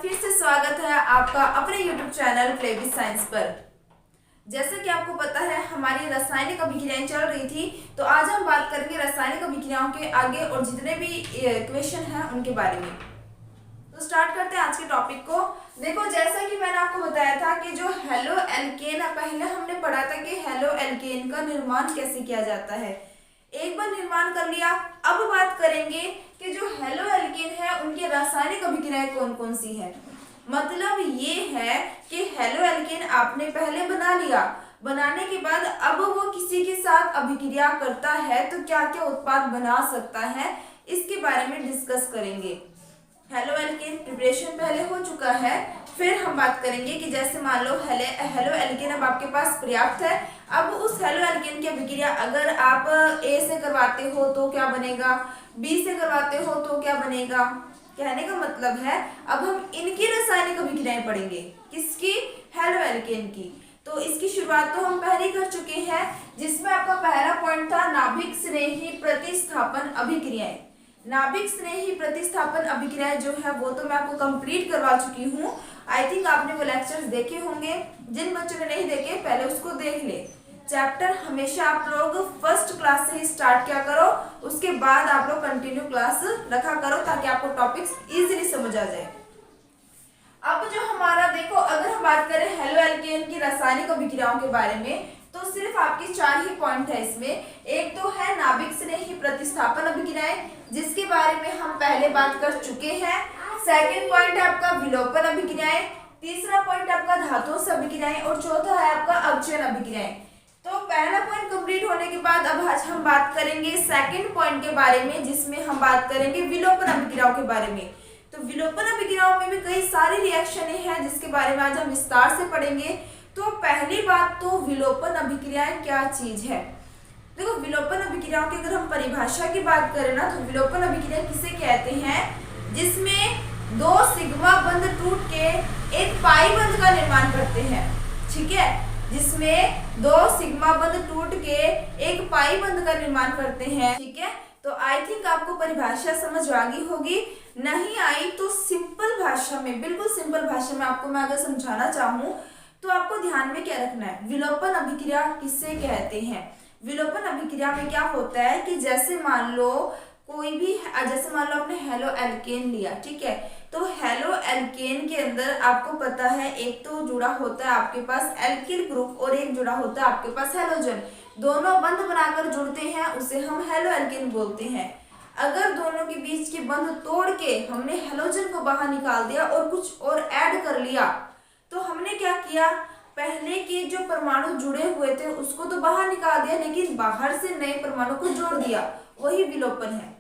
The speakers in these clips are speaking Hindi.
फिर से स्वागत है आपका अपने YouTube channel play with science पर। जैसा कि आपको पता है हमारी रासायनिक अभिक्रियाएं चल रही थी, तो आज हम बात करेंगे रासायनिक अभिक्रियाओं के आगे और जितने भी इक्वेशन हैं उनके बारे में। तो स्टार्ट करते हैं आज के टॉपिक को। देखो, जैसा कि मैंने आपको बताया था कि जो हेलो एल्केन है, पहले हमने पढ़ा था कि हेलो एल्केन का निर्माण कैसे किया जाता है। एक बार निर्माण कर लिया, अब बात करेंगे कि जो हेलो एल्केन है उनकी रासायनिक अभिक्रियाएं कौन कौन सी है। मतलब ये है कि हेलो एल्केन आपने पहले बना लिया, बनाने के बाद अब वो किसी के साथ अभिक्रिया करता है तो क्या क्या उत्पाद बना सकता है, इसके बारे में डिस्कस करेंगे। हेलो एल्केन प्रिपरेशन पहले हो चुका है, फिर हम बात करेंगे कि जैसे मान लो हेलो एल्केन अब आपके पास पर्याप्त है। अब उस हेलो एल्केन की अभिक्रिया अगर आप ए से करवाते हो तो क्या बनेगा, बी से करवाते हो तो क्या बनेगा। कहने का मतलब है अब हम इनकी रासायनिक अभिक्रियाएं पढ़ेंगे, किसकी, हेलो एल्केन की। तो इसकी शुरुआत तो हम पहले कर चुके हैं, जिसमें आपका पहला पॉइंट था नाभिक स्नेही प्रतिस्थापन अभिक्रियाएं। नाभिक स्नेही प्रतिस्थापन अभिक्रियाएं जो है वो तो मैं आपको कंप्लीट करवा चुकी हूँ। आई थिंक आपने वो लेक्चर्स देखे होंगे, जिन बच्चों ने नहीं देखे पहले उसको देख ले। चैप्टर हमेशा आप लोग फर्स्ट क्लास से ही स्टार्ट किया करो, उसके बाद आप लोग कंटिन्यू क्लास रखा करो ताकि आपको टॉपिक्स इजीली समझ आ जाए। अब जो हमारा देखो, अगर हम बात करें हेलो एल्केन की रासायनिक अभिक्रियाओं के बारे में, तो सिर्फ आपके 4 ही पॉइंट है इसमें। एक तो है नाभिक स्नेही प्रतिस्थापन अभिक्रियाएं, जिसके बारे में हम पहले बात कर चुके हैं। सेकंड पॉइंट है आपका विलोपन अभिक्रियाएं, तीसरा पॉइंट आपका धातुओं से अभिक्रियाएं और चौथा है आपका अवचयन अभिक्रियाएं। तो पहला पॉइंट कंप्लीट होने के बाद अब आज हम बात करेंगे सेकंड पॉइंट के बारे में, जिसमें हम बात करेंगे विलोपन अभिक्रियाओं के बारे में। तो विलोपन अभिक्रियाओं में भी कई सारी रिएक्शन हैं जिसके बारे में आज हम विस्तार से पढ़ेंगे। तो पहली बात तो विलोपन अभिक्रियाएं क्या चीज है। देखो, विलोपन अभिक्रियाओं की अगर हम परिभाषा की बात करें ना, तो विलोपन अभिक्रिया किसे कहते हैं, जिसमें 2 सिग्मा बंध टूट के एक पाई बंध का निर्माण करते हैं। ठीक है, जिसमें 2 सिग्मा बंध टूट के एक पाई बंध का निर्माण करते हैं। ठीक है, तो आई थिंक आपको परिभाषा समझ आ गई होगी। नहीं आई तो सिंपल भाषा में, बिल्कुल सिंपल भाषा में आपको मैं अगर समझाना चाहूँ तो आपको ध्यान में क्या रखना है, विलोपन अभिक्रिया किसे कहते हैं। विलोपन अभिक्रिया में क्या होता है कि जैसे मान लो कोई भी, जैसे मान लो आपने हेलो एल्केन लिया, ठीक है, तो हेलो एल्केन के अंदर आपको पता है एक तो जुड़ा होता है आपके पास एल्किल ग्रुप और एक जुड़ा होता है आपके पास हेलोजन। दोनों बंध बनाकर जुड़ते हैं, उसे हम हेलो एल्केन बोलते हैं। अगर दोनों के बीच के बंध तोड़ के हमने हेलोजन को बाहर निकाल दिया और कुछ और ऐड कर लिया, तो हमने क्या किया, पहले के जो परमाणु जुड़े हुए थे उसको तो बाहर निकाल दिया, लेकिन बाहर से नए परमाणु को जोड़ दिया, वही विलोपन है।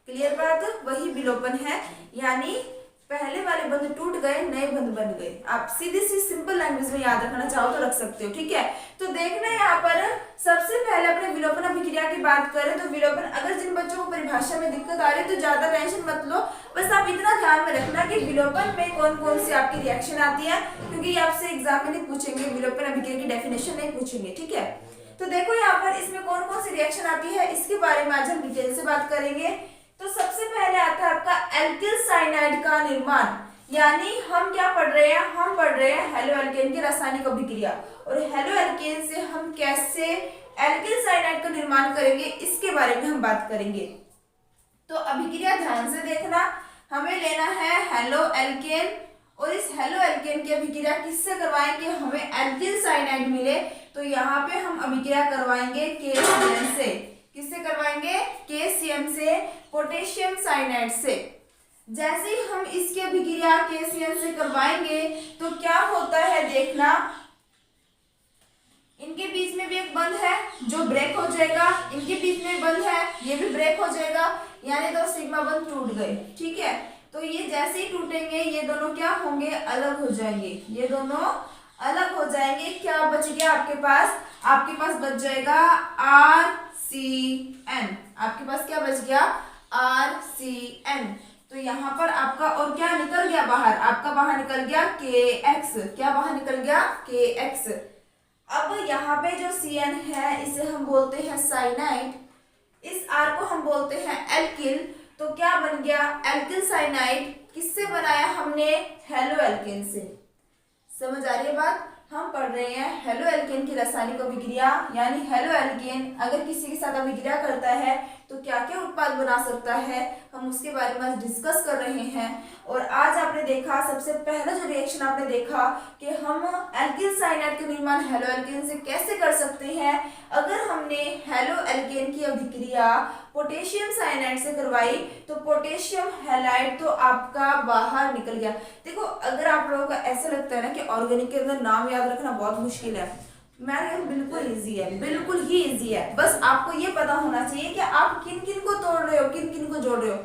क्लियर बात, वही विलोपन है। यानी पहले वाले बंध टूट गए, नए बंध बन गए। आप सीधी सी सिंपल लैंग्वेज में याद रखना चाहो तो रख सकते हो। ठीक है, तो देखना यहाँ पर सबसे पहले अपने विलोपन अभिक्रिया की बात करें तो विलोपन, अगर जिन बच्चों को परिभाषा में दिक्कत आ रही है तो ज्यादा टेंशन मत लो, बस आप इतना ध्यान में रखना कि विलोपन में कौन कौन सी आपकी रिएक्शन आती है, क्योंकि आपसे एग्जाम में नहीं पूछेंगे, विलोपन अभिक्रिया की डेफिनेशन नहीं पूछेंगे। ठीक है, तो देखो यहाँ पर इसमें कौन कौन सी रिएक्शन आती है, इसके बारे में आज हम डिटेल से बात करेंगे। तो सबसे पहले आता है आपका एल्किल साइनाइड का निर्माण। यानी हम क्या पढ़ रहे हैं, हम पढ़ रहे हैं हेलो एल्केन की रासायनिक अभिक्रिया, और हेलो एल्केन से हम कैसे एल्किल साइनाइड का निर्माण करेंगे इसके बारे में हम बात करेंगे। तो अभिक्रिया ध्यान से देखना, हमें लेना है हेलो एल्केन, और इस हेलो एल्केन की अभिक्रिया किससे करवाएंगे, हमें एल्किल साइनाइड मिले तो यहाँ पे हम अभिक्रिया करवाएंगे KCl से। किससे करवाएंगे, KCl से, पोटेशियम साइनाइड से। जैसे ही हम इसकी अभिक्रिया KCl से करवाएंगे तो क्या होता है देखना, इनके बीच में भी एक बंध है जो ब्रेक हो जाएगा, इनके बीच में बंध है ये भी ब्रेक हो जाएगा, यानी 2 सिग्मा बंध टूट गए। ठीक है, तो ये जैसे ही टूटेंगे ये दोनों क्या होंगे, अलग हो जाएंगे, ये दोनों अलग हो जाएंगे। क्या बच गया आपके पास, आपके पास बच जाएगा RCN। आपके पास क्या बच गया, RCN। तो यहाँ पर आपका और क्या निकल गया बाहर, आपका बाहर निकल गया KX। क्या बाहर निकल गया, KX। अब यहाँ पे जो CN है इसे हम बोलते हैं साइनाइड, इस R को हम बोलते हैं एल्किल। तो क्या बन गया, एल्किल साइनाइड। किससे बनाया हमने, हेलो एल्केन से। समझ आ रही है बात। हम पढ़ रहे हैं हेलो एल्केन की रासायनिक अभिक्रिया, यानी हेलो एल्केन अगर किसी के साथ अभिक्रिया करता है तो क्या क्या उत्पाद बना सकता है, हम उसके बारे में आज डिस्कस कर रहे हैं। और आज आपने देखा, सबसे पहला जो रिएक्शन आपने देखा कि हम एल्किल साइनाइड का निर्माण हेलो एल्केन से कैसे कर सकते हैं। अगर हमने हेलो एल्केन की अभिक्रिया पोटेशियम साइनाइड से करवाई तो पोटेशियम हैलाइड तो आपका बाहर निकल गया। देखो, अगर आप लोगों को ऐसा लगता है ना कि ऑर्गेनिक के अंदर नाम याद रखना बहुत मुश्किल है, मैं बिल्कुल इजी है, बिल्कुल ही इजी है। बस आपको ये पता होना चाहिए कि आप किन किन को तोड़ रहे हो, किन किन को जोड़ रहे हो।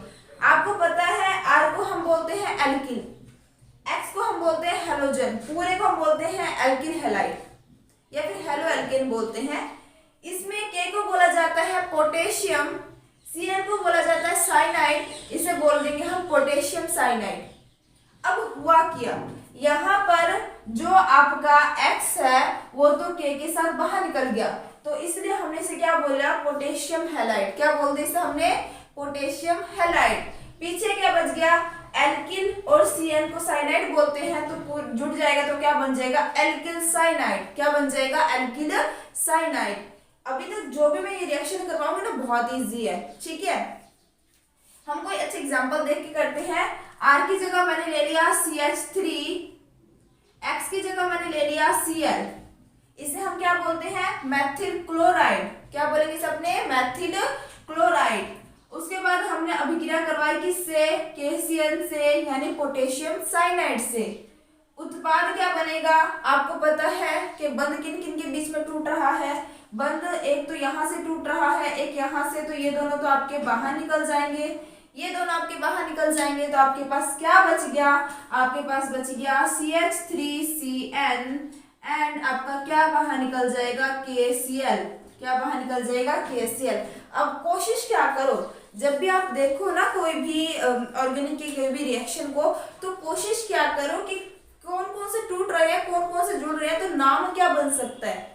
आपको पता है आर को हम बोलते हैं एल्किल, एक्स को हम बोलते हैं हेलोजन, पूरे को हम बोलते हैं एल्किल हैलाइड या फिर हेलो एल्केन बोलते हैं। इसमें के को बोला जाता है पोटेशियम, सीएन को बोला जाता है साइनाइड, इसे बोल देंगे हम पोटेशियम साइनाइड। अब हुआ क्या, यहाँ पर जो आपका X है वो तो K के साथ बाहर निकल गया, तो इसलिए हमने इसे क्या बोला, पोटेशियम हैलाइड। क्या बोल दिया इसे हमने, पोटेशियम हैलाइड। पीछे क्या बच गया, एल्किल और Cn को साइनाइड बोलते हैं, तो जुड़ जाएगा तो क्या बन जाएगा, एल्किल साइनाइड। क्या बन जाएगा, एल्किल साइनाइड। अभी तक जो भी मैं ये रिएक्शन करवाऊंगी ना बहुत इजी है, ठीक है। हम कोई अच्छे एग्जांपल देख के करते हैं। R की जगह मैंने ले लिया CH3, X की जगह मैंने ले लिया Cl, इसे हम क्या बोलते हैं, मैथिल क्लोराइड। क्या बोलेंगे सबने, मैथिल क्लोराइड। उसके बाद हमने अभिक्रिया करवाई किससे, KCl से, यानी पोटेशियम साइनाइड से। उत्पाद क्या बनेगा, आपको पता है कि बंध किन किन के बीच में टूट रहा है, बंध एक तो यहाँ से टूट रहा है, एक यहाँ से, तो ये दोनों तो आपके बाहर निकल जाएंगे, ये दोनों आपके बाहर निकल जाएंगे, तो आपके पास क्या बच गया, आपके पास बच गया CH3CN एंड आपका क्या बाहर निकल जाएगा, KCl। क्या बाहर निकल जाएगा, KCl। अब कोशिश क्या करो, जब भी आप देखो ना कोई भी ऑर्गेनिक की कोई भी रिएक्शन को, तो कोशिश क्या करो कि कौन कौन से टूट रहे हैं, कौन कौन से जुड़ रहे हैं, तो नाम क्या बन सकता है।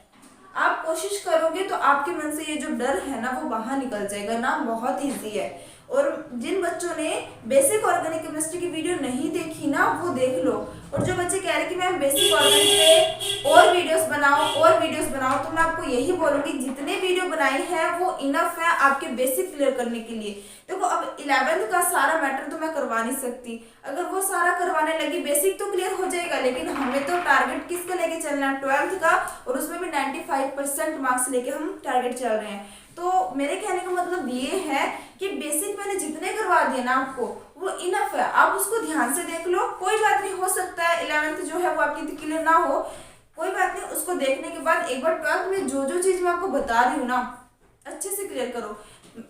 आप कोशिश करोगे तो आपके मन से ये जो डर है ना वो बाहर निकल जाएगा। नाम बहुत इजी है। और जिन बच्चों ने बेसिक ऑर्गेनिक केमिस्ट्री की वीडियो नहीं देखी ना वो देख लो। और जो बच्चे कह रहे कि मैम बेसिक ऑर्गेनिक पे और वीडियोस बनाओ, तो मैं आपको यही बोलूँगी जितने वीडियो बनाई है वो इनफ है आपके बेसिक क्लियर करने के लिए। देखो, अब 11th का सारा मैटर तो मैं करवा नहीं सकती, अगर वो सारा करवाने लगी बेसिक तो क्लियर हो जाएगा, लेकिन हमें तो टारगेट किसका लेके चलना है, 12th का, और उसमें भी 95% मार्क्स लेके हम टारगेट चल रहे हैं। तो मेरे कहने का मतलब ये है कि बेसिक मैंने जितने करवा दिए ना आपको वो इनफ है, आप उसको ध्यान से देख लो। कोई बात नहीं, हो सकता है 11th जो है वो आपकी क्लियर ना हो, कोई बात नहीं, उसको देखने के बाद एक बार 12th में जो जो चीज मैं आपको बता रही हूँ ना अच्छे से क्लियर करो।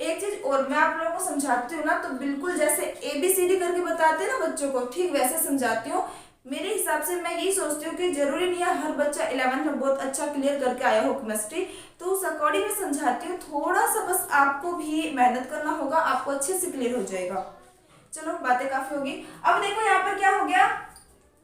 एक चीज और मैं आप लोगों को समझाती हूँ ना, तो बिल्कुल जैसे ABCD करके बताते हैं ना बच्चों को, ठीक वैसे समझाती हूँ। मेरे हिसाब से मैं यही सोचती हूँ कि जरूरी नहीं है हर बच्चा 11th में बहुत अच्छा क्लियर करके आया हो केमिस्ट्री, तो उस अकॉर्डिंग में समझाती हूँ। थोड़ा सा बस आपको भी मेहनत करना होगा, आपको अच्छे से क्लियर हो जाएगा। चलो, बातें काफी होगी। अब देखो यहाँ पर क्या हो गया,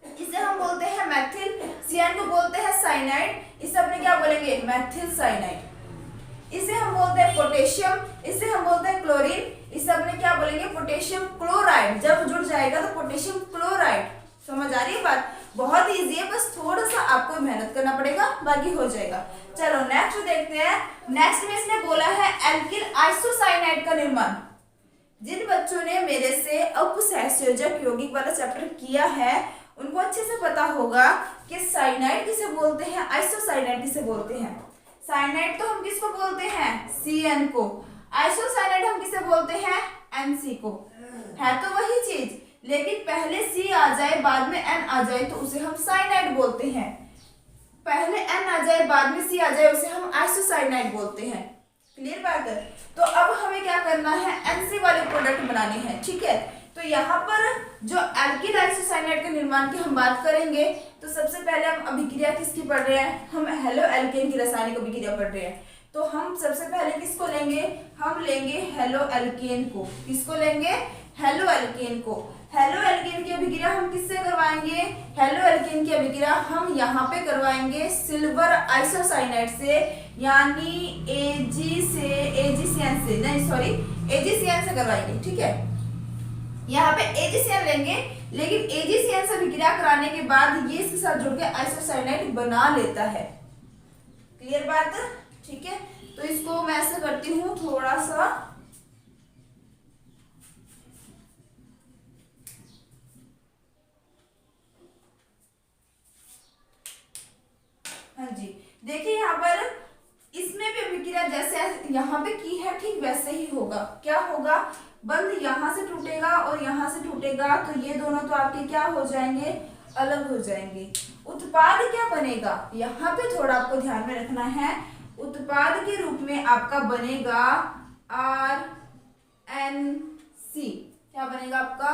इसे हम बोलते हैं मैथिल, Cn को बोलते हैं साइनाइड, इसे अपने क्या बोलेंगे, मैथिल साइनाइड। इसे हम बोलते हैं पोटेशियम, इसे हम बोलते हैं क्लोरीन, इसे अपने क्या बोलेंगे, पोटेशियम क्लोराइड। जब जुड़ जाएगा तो पोटेशियम क्लोराइड। समझ आ रही है बात, बहुत इजी है, बस थोड़ा सा आपको मेहनत करना पड़ेगा, बाकी हो जाएगा। चलो नेक्स्ट देखते हैं। नेक्स्ट में इसने बोला है एल्किल आइसोसाइनाइड का निर्माण। जिन बच्चों ने मेरे से अपसहसयोजक यौगिक वाला चैप्टर किया है उनको अच्छे से पता होगा कि साइनाइड किसे बोलते हैं, आइसोसाइनाइड किसे बोलते हैं। साइनाइड तो हम किसको बोलते हैं, Cn को। आइसोसाइनाइड हम किसे बोलते हैं, Nc को। है तो वही चीज, लेकिन पहले C आ जाए बाद में N आ जाए तो उसे हम साइनाइड बोलते हैं, पहले N आ जाए बाद में C आ जाए उसे हम आइसोसाइनाइड बोलते हैं। क्लियर बात है। तो अब हमें क्या करना है, Nc वाले प्रोडक्ट बनाने हैं, ठीक है। तो यहाँ पर जो एल्किल आइसोसाइनाइड के निर्माण की हम बात करेंगे, तो सबसे पहले हम अभिक्रिया किसकी पढ़ रहे हैं, हम हेलो एल्केन की रासायनिक अभिक्रिया पढ़ रहे हैं। तो हम सबसे पहले किसको लेंगे, हम लेंगे हेलो एल्केन को। किसको लेंगे, हेलो एल्केन को। हेलो एल्केन की अभिक्रिया हम किससे करवाएंगे, हेलो एल्केन की अभिक्रिया हम यहाँ पे करवाएंगे सिल्वर आइसोसाइनाइड से, यानी AgCN से करवाएंगे, ठीक है। यहाँ पे AgCN लेंगे, लेकिन AgCN से विक्रिया कराने के बाद ये इसके साथ जुड़ के आइसोसाइनाइड बना लेता है। क्लियर बात? ठीक है, तो इसको मैं ऐसे करती हूँ थोड़ा सा, हाँ जी। देखिए यहाँ पर इसमें भी अभिक्रिया जैसे यहाँ पे की है ठीक वैसे ही होगा। क्या होगा? बंध यहाँ से टूटेगा और यहाँ से टूटेगा, तो ये दोनों तो आपके क्या हो जाएंगे? अलग हो जाएंगे। उत्पाद क्या बनेगा? यहाँ पे थोड़ा आपको ध्यान में रखना है। उत्पाद के रूप में आपका बनेगा RNC। क्या बनेगा आपका?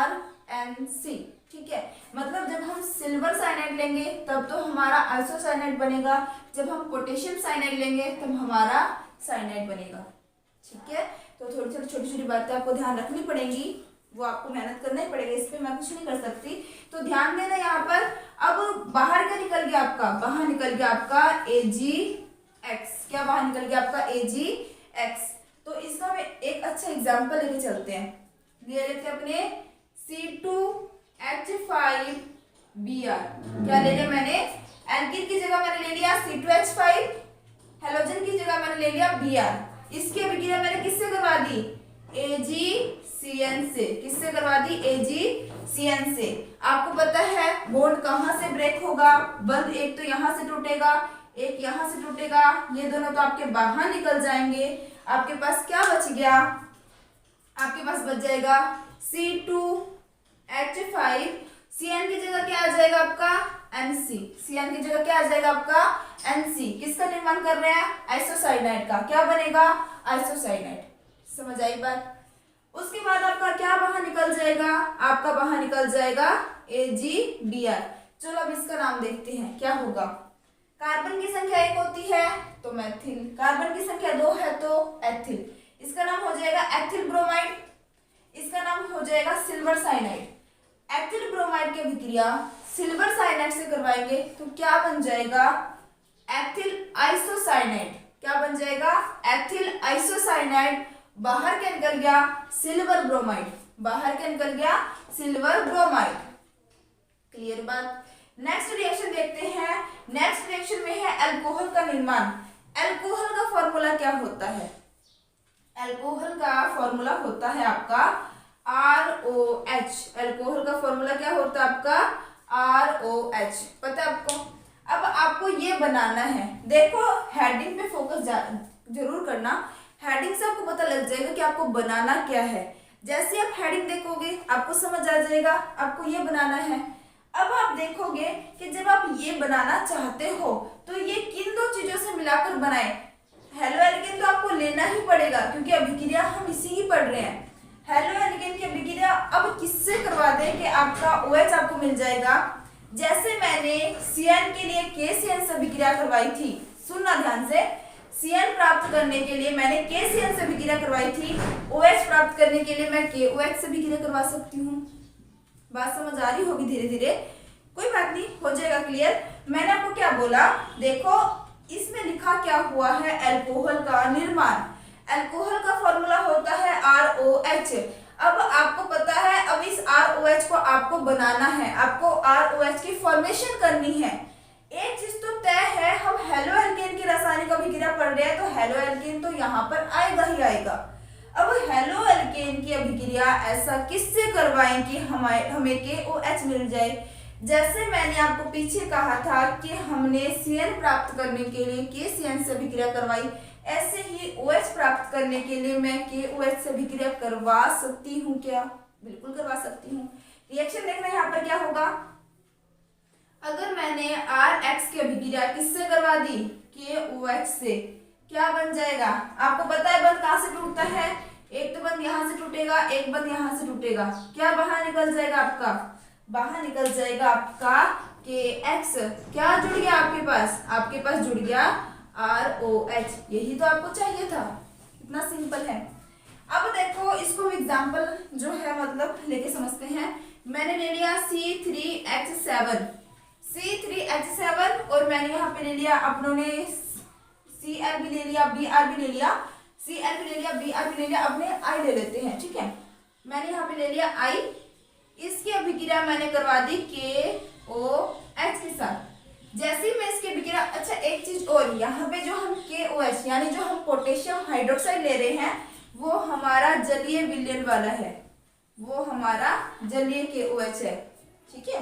RNC। ठीक है, मतलब जब हम सिल्वर साइनाइड लेंगे तब तो हमारा आइसोसाइनाइड बनेगा, जब हम पोटेशियम साइनाइड लेंगे तब हमारा साइनाइड बनेगा। ठीक है, तो थोड़ी छोटी छोटी बातें आपको ध्यान रखनी पड़ेंगी, वो आपको मेहनत करना ही पड़ेगा, इस पे मैं कुछ नहीं कर सकती। तो ध्यान देना यहाँ पर। अब बाहर क्या निकल गया आपका? बाहर निकल गया आपका AgX। क्या बाहर निकल गया आपका? AgX। तो इसका मैं एक अच्छा एग्जाम्पल लेके चलते हैं। ले लेते हैं अपने C2H5Br। क्या ले लिया मैंने? एल्किन की जगह मैंने ले लिया C2H5, हेलोजन की जगह मैंने ले लिया Br। इसकी अभिक्रिया मैंने किससे करवा दी? AgCN से। किससे करवा दी? AgCN से। आपको पता है बॉन्ड कहाँ से ब्रेक होगा? बंध एक तो यहाँ से टूटेगा, एक यहाँ से टूटेगा, ये दोनों तो आपके बाहर निकल जाएंगे। आपके पास क्या बच गया? आपके पास बच जाएगा C2H5। CN की जगह क्या आ जाएगा आपका? NC। CN की जगह क्या आ जाएगा आपका? NC। किसका निर्माण कर रहे हैं? आइसोसाइनाइड का। क्या बनेगा? आइसोसाइनाइड। समझ आई बात? उसके बाद आपका क्या बाहर निकल जाएगा? आपका बाहर निकल जाएगा AgBr। चलो अब इसका नाम देखते हैं क्या होगा। कार्बन की संख्या 1 होती है तो मैथिल, कार्बन की संख्या 2 है तो एथिल। इसका नाम हो जाएगा एथिल ब्रोमाइड। इसका नाम हो जाएगा सिल्वर साइनाइड। एथिल ब्रोमाइड की अभिक्रिया सिल्वर साइनाइड से करवाएंगे तो क्या बन जाएगा? Ethyl isocyanide. क्या बन जाएगा? Ethyl isocyanide. बाहर क्या निकल गया? Silver bromide. बाहर क्या निकल गया? Silver bromide. क्लियर बात? नेक्स्ट रिएक्शन देखते हैं। नेक्स्ट रिएक्शन में है अल्कोहल का निर्माण। अल्कोहल का फॉर्मूला क्या होता है? अल्कोहल का फॉर्मूला होता है आपका ROH। अल्कोहल का फॉर्मूला क्या होता है आपका? ROH। पता है आपको? अब आपको ये बनाना है। देखो हेडिंग पे फोकस जरूर करना। हेडिंग से आपको पता लग जाएगा कि आपको बनाना क्या है। जैसे आप हेडिंग देखोगे आपको समझ आ जाएगा आपको ये बनाना है। अब आप देखोगे कि जब आप ये बनाना चाहते हो तो ये किन दो चीजों से मिलाकर बनाए। हेलो एल्केन तो आपको लेना ही पड़ेगा क्योंकि अभिक्रिया हम इसी की पढ़ रहे हैं। हेलो एल्केन की अभिक्रिया अब किससे करवा दें कि आपका OH आपको मिल जाएगा। जैसे मैंने CN के लिए KCN से अभिक्रिया करवाई थी, सुनना ध्यान से। CN प्राप्त करने के लिए मैंने KCN से अभिक्रिया करवाई थी, OH प्राप्त करने के लिए मैं KOH से अभिक्रिया करवा सकती हूँ। बात समझ आ रही होगी धीरे धीरे, कोई बात नहीं, हो जाएगा क्लियर। मैंने आपको क्या बोला? देखो इसमें लिखा क्या हुआ है? अल्कोहल का निर्माण। अल्कोहल का फॉर्मूला होता है ROH। अब आपको पता है अब इस ROH को आपको बनाना है, आपको ROH की फॉर्मेशन करनी है। एक चीज तो तय है, हम हेलो एल्केन की रासायनिक अभिक्रिया पढ़ रहे हैं तो हेलो एल्केन तो यहाँ पर आएगा ही आएगा। अब हेलो एल्केन की अभिक्रिया ऐसा किससे करवाएं कि हमें KOH मिल जाए। जैसे मैंने आपको पीछे कहा था कि हमने CN प्राप्त करने के लिए KCN से अभिक्रिया करवाई, ऐसे ही OH प्राप्त करने के लिए मैं KOH से अभिक्रिया करवा सकती हूँ क्या? बिल्कुल करवा सकती हूँ। रिएक्शन देखना यहाँ पर क्या होगा। अगर मैंने RX की अभिक्रिया किससे करवा दी? KOH से, क्या बन जाएगा? आपको पता है बंध कहाँ से टूटता है? एक तो बंध यहाँ से टूटेगा, एक बंध यहाँ से टूटेगा। क्या बाहर निकल जाएगा आपका? बाहर निकल जाएगा आपका KX। क्या जुड़ गया आपके पास? आपके पास जुड़ गया ROH। यही तो आपको चाहिए था, इतना सिंपल है। अब देखो इसको एग्जाम्पल जो है मतलब लेके समझते हैं। मैंने ले लिया C3H7 और मैंने यहाँ पे ले लिया, अपनों ने Cl भी ले लिया, Br भी ले लिया, Cl भी ले लिया, Br भी ले लिया। अपने I ले लेते हैं, ठीक है। मैंने यहाँ पे ले लिया आई, इसकी अभिक्रिया मैंने करवा दी KOH के साथ। जैसे ही मैं इसकी अभिक्रिया, अच्छा एक चीज और, यहाँ पे जो हम KOH यानी जो हम पोटेशियम हाइड्रोक्साइड ले रहे हैं वो हमारा जलीय विलयन वाला है, वो हमारा जलीय KOH है, ठीक है।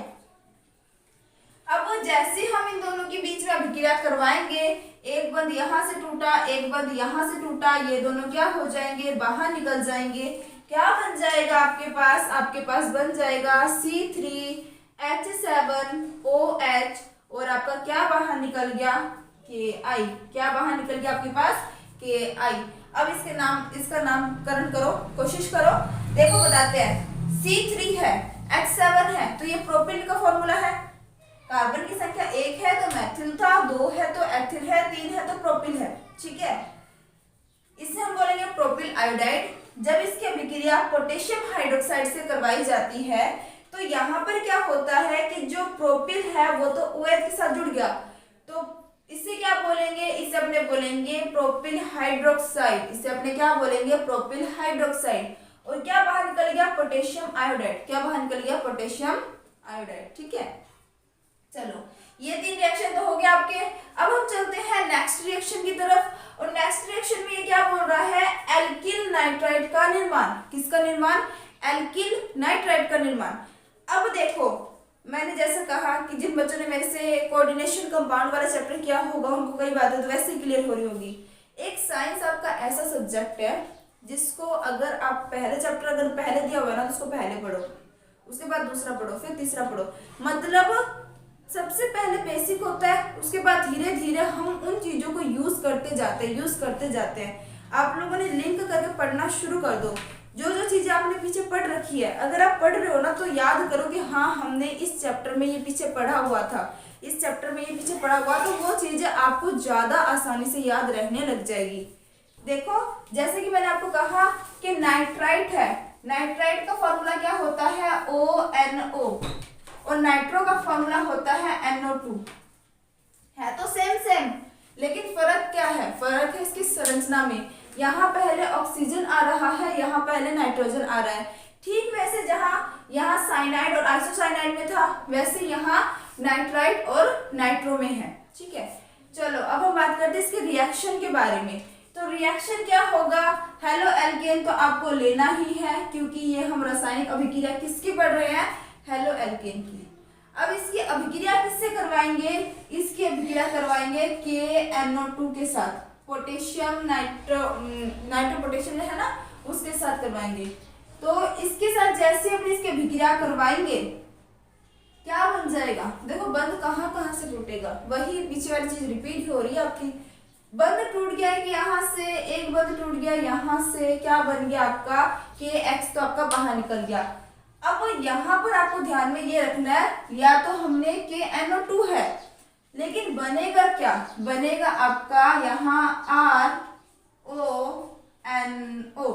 अब जैसे हम इन दोनों के बीच में अभिक्रिया करवाएंगे, एक बंद यहाँ से टूटा, एक बंद यहाँ से टूटा, ये दोनों क्या हो जाएंगे, बाहर निकल जाएंगे। क्या बन जाएगा आपके पास? आपके पास बन जाएगा C3H7OH और आपका क्या बाहर निकल गया, Ki। क्या बाहर निकल गया आपके पास, Ki। अब इसका नामकरण करो, कोशिश करो, देखो बताते हैं। C3 है, H7 है, तो ये प्रोपिल का फॉर्मूला है। कार्बन की संख्या 1 है तो मैथिल था, 2 है तो एथिल है, 3 है तो प्रोपिल है, ठीक है। इसे हम बोलेंगे प्रोपिल आयोडाइड। जब इसकी अभिक्रिया पोटेशियम हाइड्रोक्साइड से करवाई जाती है तो यहाँ पर क्या होता है कि जो प्रोपिल है वो तो OH के साथ जुड़ गया, तो इसे क्या बोलेंगे, इसे अपने बोलेंगे प्रोपिल हाइड्रोक्साइड। इसे अपने क्या बोलेंगे, प्रोपिल हाइड्रोक्साइड। और क्या बाहर निकल गया, पोटेशियम आयोडाइड। क्या बाहर निकल गया, पोटेशियम आयोडाइड, ठीक है। चलो ये 3 रिएक्शन तो हो गया आपके। अब हम चलते हैं नेक्स्ट रिएक्शन की तरफ, और नेक्स्ट रिएक्शन में ये क्या बोल रहा है, एल्किल नाइट्राइड का निर्माण। किसका निर्माण, एल्किल नाइट्राइड का निर्माण। अब देखो मैंने जैसा कहा कि जिन बच्चों ने मेरे से कोऑर्डिनेशन कंपाउंड वाला चैप्टर किया होगा उनको कई बातें तो वैसे ही क्लियर हो रही होगी। एक साइंस आपका ऐसा सब्जेक्ट है जिसको अगर आप पहले चैप्टर अगर पहले दिया हुआ ना तो उसको पहले पढ़ो, उसके बाद दूसरा पढ़ो, फिर तीसरा पढ़ो, मतलब सबसे पहले बेसिक होता है, उसके बाद धीरे धीरे हम उन चीजों को यूज करते जाते हैं। आप लोगों ने लिंक करके पढ़ना शुरू कर दो। जो चीजें आपने पीछे पढ़ रखी है, अगर आप पढ़ रहे हो ना तो याद करो कि हाँ हमने इस चैप्टर में ये पीछे पढ़ा हुआ था, इस चैप्टर में ये पीछे पढ़ा हुआ, तो वो चीजें आपको ज्यादा आसानी से याद रहने लग जाएगी। देखो जैसे कि मैंने आपको कहा कि नाइट्राइट है, नाइट्राइट का फॉर्मूला क्या होता है, ONO, और नाइट्रो का फॉर्मूला होता है NO2। है तो सेम, लेकिन फर्क क्या है, फर्क है इसकी संरचना में। यहाँ पहले ऑक्सीजन आ रहा है, यहाँ पहले नाइट्रोजन आ रहा है। ठीक वैसे जहाँ यहाँ साइनाइड और आइसोसाइनाइड में था, वैसे यहाँ नाइट्राइट और नाइट्रो में है, ठीक है। चलो अब हम बात करते हैं इसके रिएक्शन के बारे में। तो रिएक्शन क्या होगा, हेलो एल्केन तो आपको लेना ही है क्योंकि ये हम रासायनिक अभिक्रिया किसकी पढ़ रहे हैं, हेलो एल्केन की। अब इसकी अभिक्रिया किससे करवाएंगे, इसकी अभिक्रिया करवाएंगे KNO2 के साथ, पोटेशियम नाइट्रो पोटेशियम है ना, उसके साथ करवाएंगे। तो इसके साथ जैसे अपनी इसकी अभिक्रिया करवाएंगे क्या बन जाएगा, देखो बंध कहाँ से टूटेगा, वही पीछे वाली चीज रिपीट हो रही है आपकी। बंध टूट गया कि यहाँ से, एक बंध टूट गया यहाँ से, क्या बन गया आपका KX, तो आपका बाहर निकल गया। अब यहाँ पर आपको ध्यान में ये रखना है, या तो हमने KNO2 है, लेकिन बनेगा क्या, बनेगा आपका यहाँ RONO,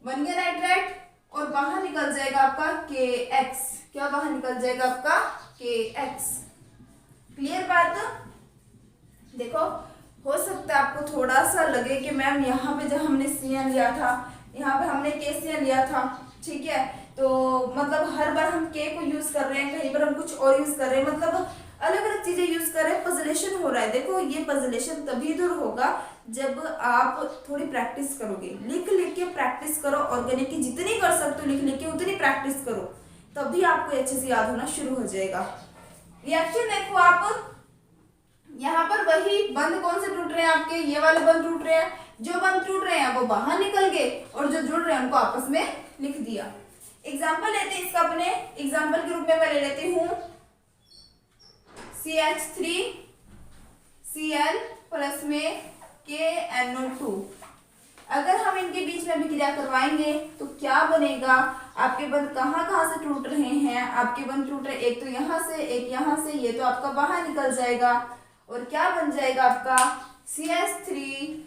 बन गया नाइट्राइट, और बाहर निकल जाएगा आपका KX। क्या बाहर निकल जाएगा आपका KX। क्लियर बात। देखो हो सकता है आपको थोड़ा सा लगे कि मैम यहाँ पे जब हमने CN लिया था, यहाँ पे हमने KCN लिया था, ठीक है, तो मतलब हर बार हम K को यूज कर रहे हैं, कहीं पर हम कुछ और यूज कर रहे हैं, मतलब अलग अलग चीजें यूज कर रहे हैं, पजलेशन हो रहा है। देखो ये पजलेशन तभी दूर होगा जब आप थोड़ी प्रैक्टिस करोगे, लिख लिख के प्रैक्टिस करो, ऑर्गेनिक की जितनी कर सकते हो लिख लिख के उतनी प्रैक्टिस करो, तभी आपको अच्छे से याद होना शुरू हो जाएगा। रिएक्शन देखो आप, यहाँ पर वही बंध कौन से टूट रहे हैं आपके, ये वाले बंध टूट रहे हैं, जो बंध टूट रहे हैं वो बाहर निकल गए और जो जुड़ रहे हैं उनको आपस में लिख दिया। एग्जाम्पल लेते हैं इसका, अपने एग्जाम्पल के रूप में मैं ले लेती हूँ CH3Cl प्लस में KNO2। अगर हम इनके बीच में अभिक्रिया करवाएंगे तो क्या बनेगा, आपके बंध कहाँ से टूट रहे हैं, आपके बंध टूट रहे एक तो यहाँ से एक यहाँ से, ये तो आपका बाहर निकल जाएगा, और क्या बन जाएगा आपका CH3ONO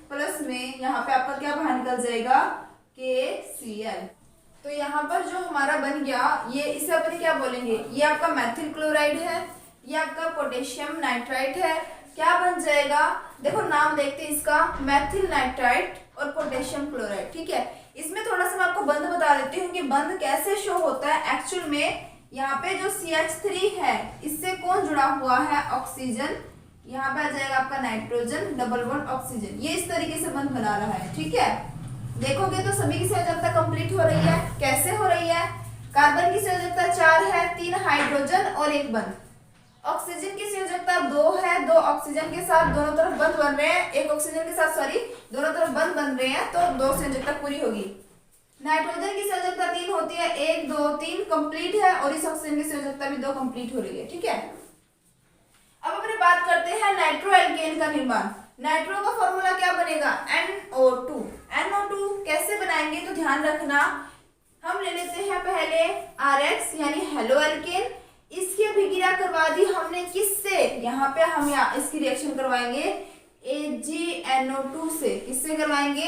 प्लस में यहाँ पे आपका क्या बाहर निकल जाएगा KCl। तो यहाँ पर जो हमारा बन गया, ये इसे अपने क्या बोलेंगे, ये आपका मैथिल क्लोराइड है, ये आपका पोटेशियम नाइट्राइट है। क्या बन जाएगा, देखो नाम देखते हैं इसका, मैथिल नाइट्राइट और पोटेशियम क्लोराइड। ठीक है, इसमें थोड़ा सा मैं आपको बंध बता देती हूँ कि बंध कैसे शो होता है। एक्चुअल में यहाँ पे जो CH3 है इससे कौन जुड़ा हुआ है, ऑक्सीजन। यहाँ पे आ जाएगा आपका नाइट्रोजन, डबल बॉन्ड ऑक्सीजन, ये इस तरीके से बंध बना रहा है। ठीक है, देखोगे तो सभी की संयोजकता कंप्लीट हो रही है। कैसे हो रही है, कार्बन की संयोजकता 4 है, 3 हाइड्रोजन और 1 बंध। ऑक्सीजन की संयोजकता 2 है, 2 ऑक्सीजन के साथ दोनों तरफ बंध बन रहे हैं, 1 ऑक्सीजन के साथ सॉरी दोनों तरफ बंध बन रहे हैं, तो 2 संयोजकता पूरी होगी। नाइट्रोजन की संयोजकता 3 होती है, 1 2 3 कंप्लीट है, और इस ऑक्सीजन की संयोजकता भी 2 कंप्लीट हो रही है। ठीक है, अब अपने बात करते हैं नाइट्रो एल्केन का निर्माण। नाइट्रो का फॉर्मूला क्या बनेगा, NO2। NO2 कैसे बनाएंगे, तो ध्यान रखना, हम ले लेते हैं पहले RH यानी हेलो एल्केन। इसकी अभिक्रिया करवा दी हमने किससे, यहाँ पे हम इसकी रिएक्शन करवाएंगे AgNO2 से। किससे करवाएंगे,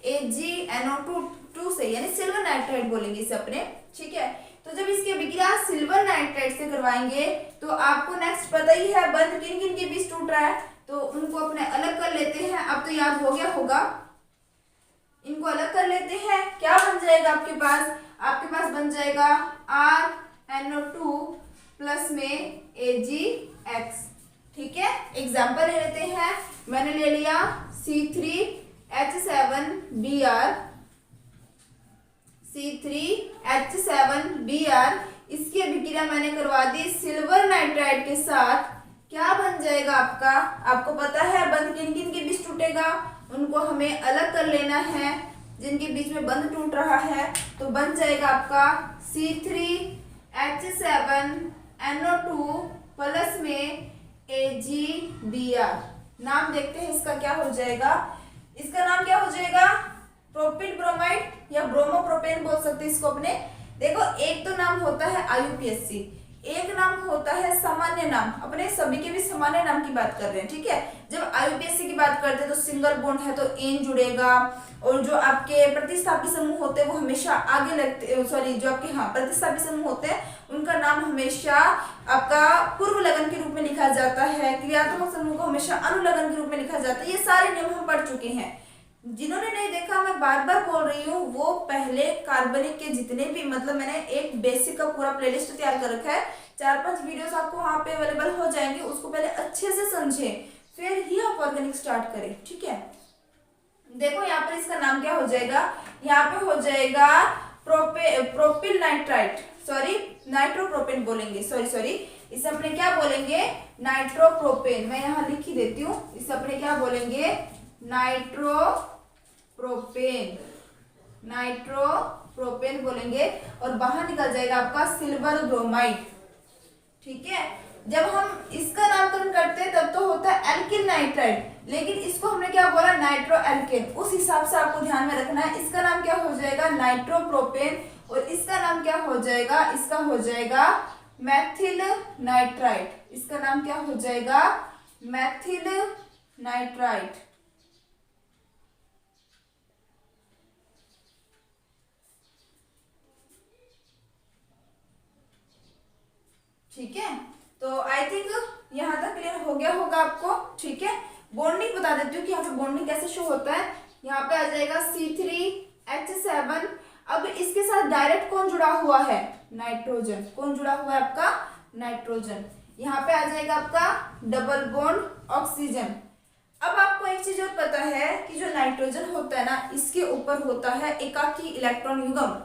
AgNO2 से, यानी सिल्वर नाइट्राइड बोलेंगे इसे अपने। ठीक है, तो जब इसकी अभिक्रिया सिल्वर नाइट्राइड से करवाएंगे तो आपको नेक्स्ट पता ही है बंध किन किन के बीच टूट रहा है, तो उनको अपने अलग कर लेते हैं। अब तो याद हो गया होगा, इनको अलग कर लेते हैं। क्या बन जाएगा आपके पास बन जाएगा RNO2 प्लस में AgX। ठीक है, एग्जाम्पल ले लेते हैं, मैंने ले लिया C3H7Br। इसकी अभिक्रिया मैंने करवा दी सिल्वर नाइट्राइड के साथ। क्या बन जाएगा आपको पता है बंध किन किन के बीच टूटेगा, उनको हमें अलग कर लेना है जिनके बीच में बंध टूट रहा है। तो बन जाएगा आपका C3H7NO2 प्लस में AgBr। नाम देखते हैं इसका क्या हो जाएगा, इसका नाम क्या हो जाएगा, प्रोपिल ब्रोमाइड या ब्रोमोप्रोपेन बोल सकते हैं इसको अपने। देखो, एक तो नाम होता है IUPAC, एक नाम होता है सामान्य नाम। अपने सभी के भी सामान्य नाम की बात कर रहे हैं। ठीक है, जब IUPAC की बात करते हैं तो सिंगल बॉन्ड है तो एन जुड़ेगा, और जो आपके प्रतिस्थापी समूह होते हैं वो हमेशा आगे लगते, सॉरी जो आपके प्रतिस्थापी समूह होते हैं उनका नाम हमेशा आपका पूर्व लगन के रूप में लिखा जाता है। क्रियात्मक समूह को हमेशा अनुलगन के रूप में लिखा जाता है। ये सारे नियम हम पढ़ चुके हैं। जिन्होंने नहीं देखा, मैं बार बार बोल रही हूँ, वो पहले कार्बनिक के जितने भी, मतलब मैंने एक बेसिक का पूरा प्लेलिस्ट तैयार कर रखा है, 4-5 वीडियोस आपको वहाँ पे अवेलेबल हो जाएंगे। उसको पहले अच्छे से समझें, फिर ही आप ऑर्गेनिक स्टार्ट करें। ठीक है, देखो यहाँ पर इसका नाम क्या हो जाएगा, यहाँ पे हो जाएगा प्रोपिल नाइट्राइट, सॉरी नाइट्रोप्रोपेन बोलेंगे, सॉरी इसे अपने क्या बोलेंगे, नाइट्रोप्रोपेन। मैं यहाँ लिख ही देती हूँ, इसे अपने क्या बोलेंगे, नाइट्रोप्रोपेन बोलेंगे, और बाहर निकल जाएगा आपका सिल्वर ब्रोमाइड। ठीक है, जब हम इसका नामकरण करते हैं तब तो होता है एल्किल नाइट्राइड, लेकिन इसको हमने क्या बोला, नाइट्रो एल्केन। उस हिसाब से आपको ध्यान में रखना है। इसका नाम क्या हो जाएगा, नाइट्रोप्रोपेन, और इसका नाम क्या हो जाएगा, इसका हो जाएगा मैथिल नाइट्राइड। इसका नाम क्या हो जाएगा, मैथिल नाइट्राइड। ठीक है, तो आई थिंक यहाँ तक क्लियर हो गया होगा आपको। ठीक है, बॉन्डिंग बता देती हूँ कि यहाँ पे बॉन्डिंग कैसे शो होता है। यहाँ पे आ जाएगा C3H7। अब इसके साथ डायरेक्ट कौन जुड़ा हुआ है, नाइट्रोजन। कौन जुड़ा हुआ है आपका, नाइट्रोजन। यहाँ पे आ जाएगा आपका डबल बॉन्ड ऑक्सीजन। अब आपको एक चीज और पता है कि जो नाइट्रोजन होता है ना, इसके ऊपर होता है एकाकी इलेक्ट्रॉन युग्म।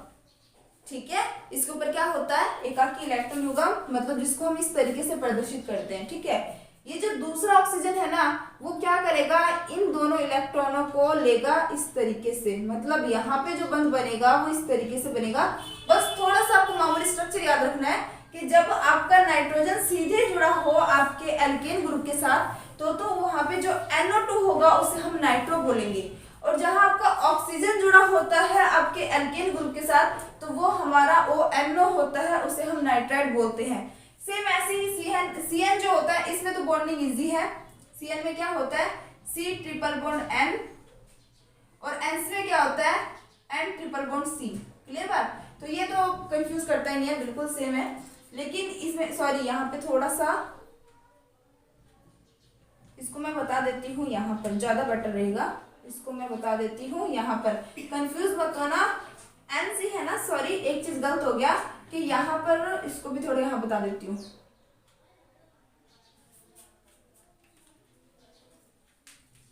ठीक है, इसके ऊपर क्या होता है, एकाकी इलेक्ट्रॉन युग्म, मतलब जिसको हम इस तरीके से प्रदर्शित करते हैं। ठीक है, ये जो दूसरा ऑक्सीजन है ना, वो क्या करेगा, इन दोनों इलेक्ट्रॉनों को लेगा इस तरीके से, मतलब यहाँ पे जो बंध बनेगा वो इस तरीके से बनेगा। बस थोड़ा सा आपको मामूली स्ट्रक्चर याद रखना है कि जब आपका नाइट्रोजन सीधे जुड़ा हो आपके एल्केन ग्रुप के साथ, तो वहां पे जो NO2 होगा उसे हम नाइट्रो बोलेंगे, और जहां आपका ऑक्सीजन जुड़ा होता है आपके एल्केन ग्रुप के साथ, तो वो हमारा ONO होता है, उसे हम नाइट्राइड बोलते हैं। सेम ऐसे ही CN जो होता है, इसमें तो बॉन्डिंग इजी है। CN में क्या होता है, C ट्रिपल बॉन्ड N, और N में क्या होता है, N triple bond C। Clear बात, तो ये तो कंफ्यूज करता ही नहीं है, बिल्कुल सेम है। लेकिन इसमें सॉरी, यहाँ पे थोड़ा सा इसको मैं बता देती हूँ, यहाँ पर ज्यादा बेटर रहेगा। इसको मैं बता देती हूँ यहाँ पर, कंफ्यूज मत होना, NC है ना, सॉरी एक चीज गलत हो गया कि यहाँ पर, इसको भी थोड़ा यहाँ बता देती हूँ।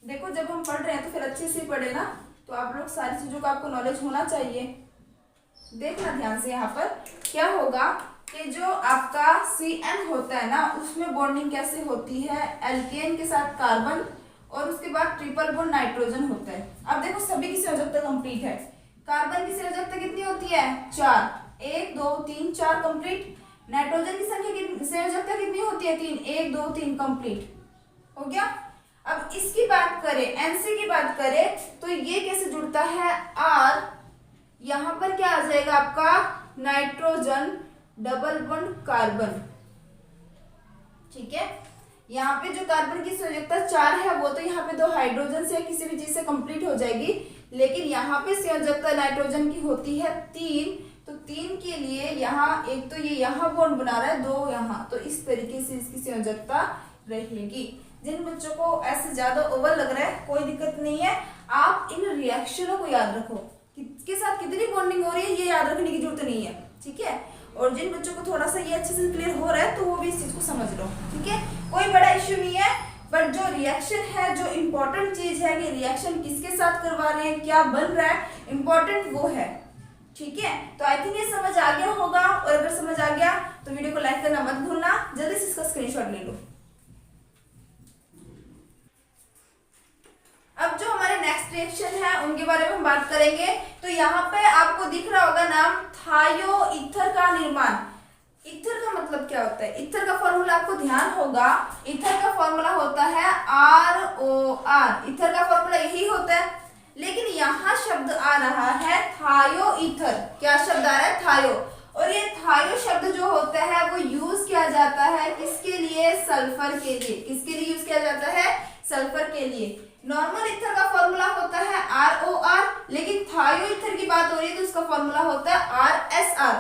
देखो जब हम पढ़ रहे हैं तो फिर अच्छे से पढ़े ना, तो आप लोग सारी चीजों का आपको नॉलेज होना चाहिए। देखना ध्यान से, यहाँ पर क्या होगा कि जो आपका CN होता है ना, उसमें बॉन्डिंग कैसे होती है, एल्केन के साथ कार्बन और उसके बाद ट्रिपल बॉन्ड नाइट्रोजन होता है। अब देखो सभी की संयोजकता कंप्लीट है। कार्बन की संयोजकता कितनी होती है, 4, 1 2 3 4 कंप्लीट। नाइट्रोजन की संयोजकता कितनी होती है, 3, 1 2 3 कंप्लीट हो गया। अब इसकी बात करें, NC की बात करें तो ये कैसे जुड़ता है, R, यहां पर क्या आ जाएगा आपका नाइट्रोजन डबल बॉन्ड कार्बन, ठीक है। यहाँ पे जो कार्बन की संयोजकता 4 है वो तो यहाँ पे 2 हाइड्रोजन से किसी भी चीज से कंप्लीट हो जाएगी, लेकिन यहाँ पे संयोजकता नाइट्रोजन की होती है 3, तो 3 के लिए यहाँ एक तो ये यहाँ बॉन्ड बना रहा है, 2 यहाँ, तो इस तरीके से इसकी संयोजकता रहेगी। जिन बच्चों को ऐसे ज्यादा ओवर लग रहा है कोई दिक्कत नहीं है, आप इन रिएक्शनों को याद रखो, किसके साथ कितनी बॉन्डिंग हो रही है ये याद रखने की जरूरत नहीं है, ठीक है। और जिन बच्चों को थोड़ा सा ये अच्छे से क्लियर हो रहा है तो वो भी इस चीज को समझ लो, ठीक है, कोई बड़ा इश्यू नहीं है। बट जो रिएक्शन है, जो इम्पोर्टेंट चीज है कि रिएक्शन किसके साथ करवा रहे हैं, क्या बन रहा है, इम्पोर्टेंट वो है, ठीक है। तो आई थिंक ये समझ आ गया होगा, और अगर समझ आ गया तो वीडियो को लाइक करना मत भूलना, जल्दी से इसका स्क्रीनशॉट ले लो। अब जो हमारे नेक्स्ट रिएक्शन है उनके बारे में हम बात करेंगे। तो यहाँ पे आपको दिख रहा होगा नाम, थायो ईथर का निर्माण। ईथर का मतलब क्या होता है, ईथर का फॉर्मूला आपको ध्यान होगा, ईथर का फॉर्मूला होता है ROR, ईथर का फॉर्मूला यही होता है, लेकिन यहाँ शब्द आ रहा है थायो ईथर। क्या शब्द आ रहा है, थायो। और ये थायो शब्द जो होता है वो यूज किया जाता है किसके लिए, सल्फर के लिए। किसके लिए यूज किया जाता है, सल्फर के लिए। नॉर्मल ईथर का फॉर्मूला होता है ROR, लेकिन थायो ईथर की बात हो रही है तो उसका फॉर्मूला होता है RSR।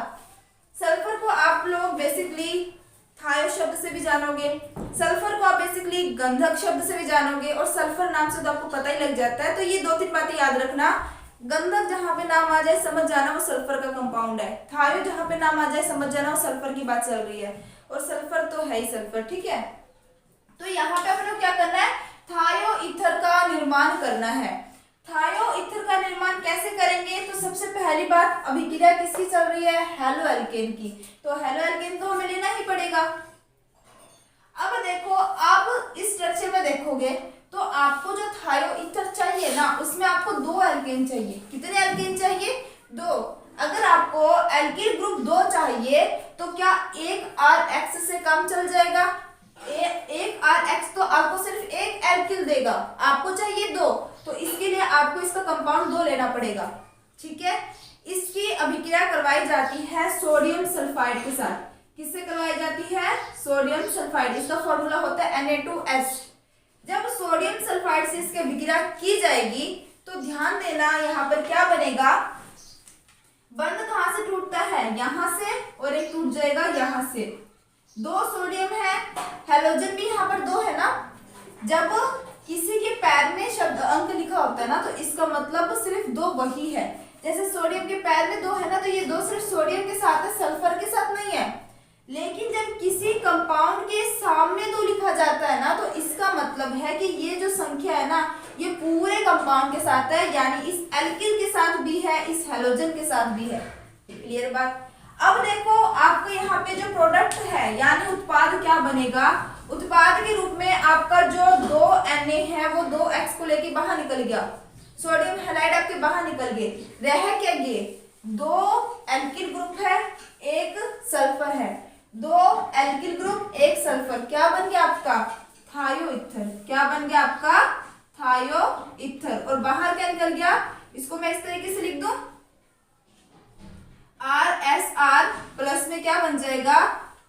सल्फर को आप लोग बेसिकली थायो शब्द से भी जानोगे, सल्फर को आप बेसिकली गंधक शब्द से भी जानोगे, और सल्फर नाम से तो आपको पता ही लग जाता है। तो ये 2-3 बातें याद रखना, गंधक जहां पे नाम आ जाए समझ जाना वो सल्फर का कंपाउंड है, थायो जहां पे नाम आ जाए समझ जाना वो सल्फर की बात चल रही है, और सल्फर तो है ही सल्फर, ठीक है। तो यहाँ पे अपन को क्या करना है, थायो ईथर का निर्माण करना है। थायो ईथर का निर्माण कैसे करेंगे, तो सबसे पहली बात अभिक्रिया किसकी चल रही है, हेलो एल्केन की, तो हेलो एल्केन तो हमें लेना ही पड़ेगा। अब देखो, आप इस स्ट्रक्चर में देखोगे तो आपको जो थायो ईथर चाहिए ना, उसमें आपको 2 एल्केन चाहिए। कितने एल्केन चाहिए, 2। अगर आपको एल्किल ग्रुप 2 चाहिए तो क्या एक RH से काम चल जाएगा, एक RH तो आपको सिर्फ एक एल्किल देगा, आपको चाहिए 2, तो इसके लिए आपको इसका कंपाउंड 2 लेना पड़ेगा, ठीक है। इसकी अभिक्रिया करवाई जाती है सोडियम सल्फाइड के साथ। किससे करवाई जाती है, सोडियम सल्फाइड, इसका फॉर्मूला होता है Na2H। जब सोडियम सल्फाइड से इसकी अभिक्रिया की जाएगी तो ध्यान देना यहाँ पर क्या बनेगा, बंध कहां से टूटता है, यहां से, और एक टूट जाएगा यहां से। 2 सोडियम है, हेलोजन भी यहाँ पर 2 है ना। जब किसी के पैर में शब्द अंक लिखा होता है ना तो इसका मतलब सिर्फ 2 वही है। जैसे सोडियम के पैर में 2 है ना, तो ये 2 सिर्फ सोडियम के साथ है, सल्फर के साथ नहीं है। लेकिन जब किसी कंपाउंड के सामने 2 लिखा जाता है ना, तो इसका मतलब है कि ये जो संख्या है ना ये पूरे कंपाउंड के साथ है, यानी इस एल्किल के साथ भी है, इस हेलोजन के साथ भी है। क्लियर बात। अब देखो आपको यहाँ पे जो प्रोडक्ट है यानी उत्पाद क्या बनेगा, उत्पाद के रूप में आपका जो 2 Na है वो 2X को लेके बाहर निकल गया, सोडियम हैलाइड आपके बाहर निकल गए, रह क्या गए, 2 एल्किल ग्रुप है, 1 सल्फर है, 2 एल्किल ग्रुप 1 सल्फर, क्या बन गया आपका, थायो ईथर। क्या बन गया आपका, थायो ईथर। और बाहर क्या निकल गया, इसको मैं इस तरीके से लिख दूं, RSR प्लस में क्या बन जाएगा,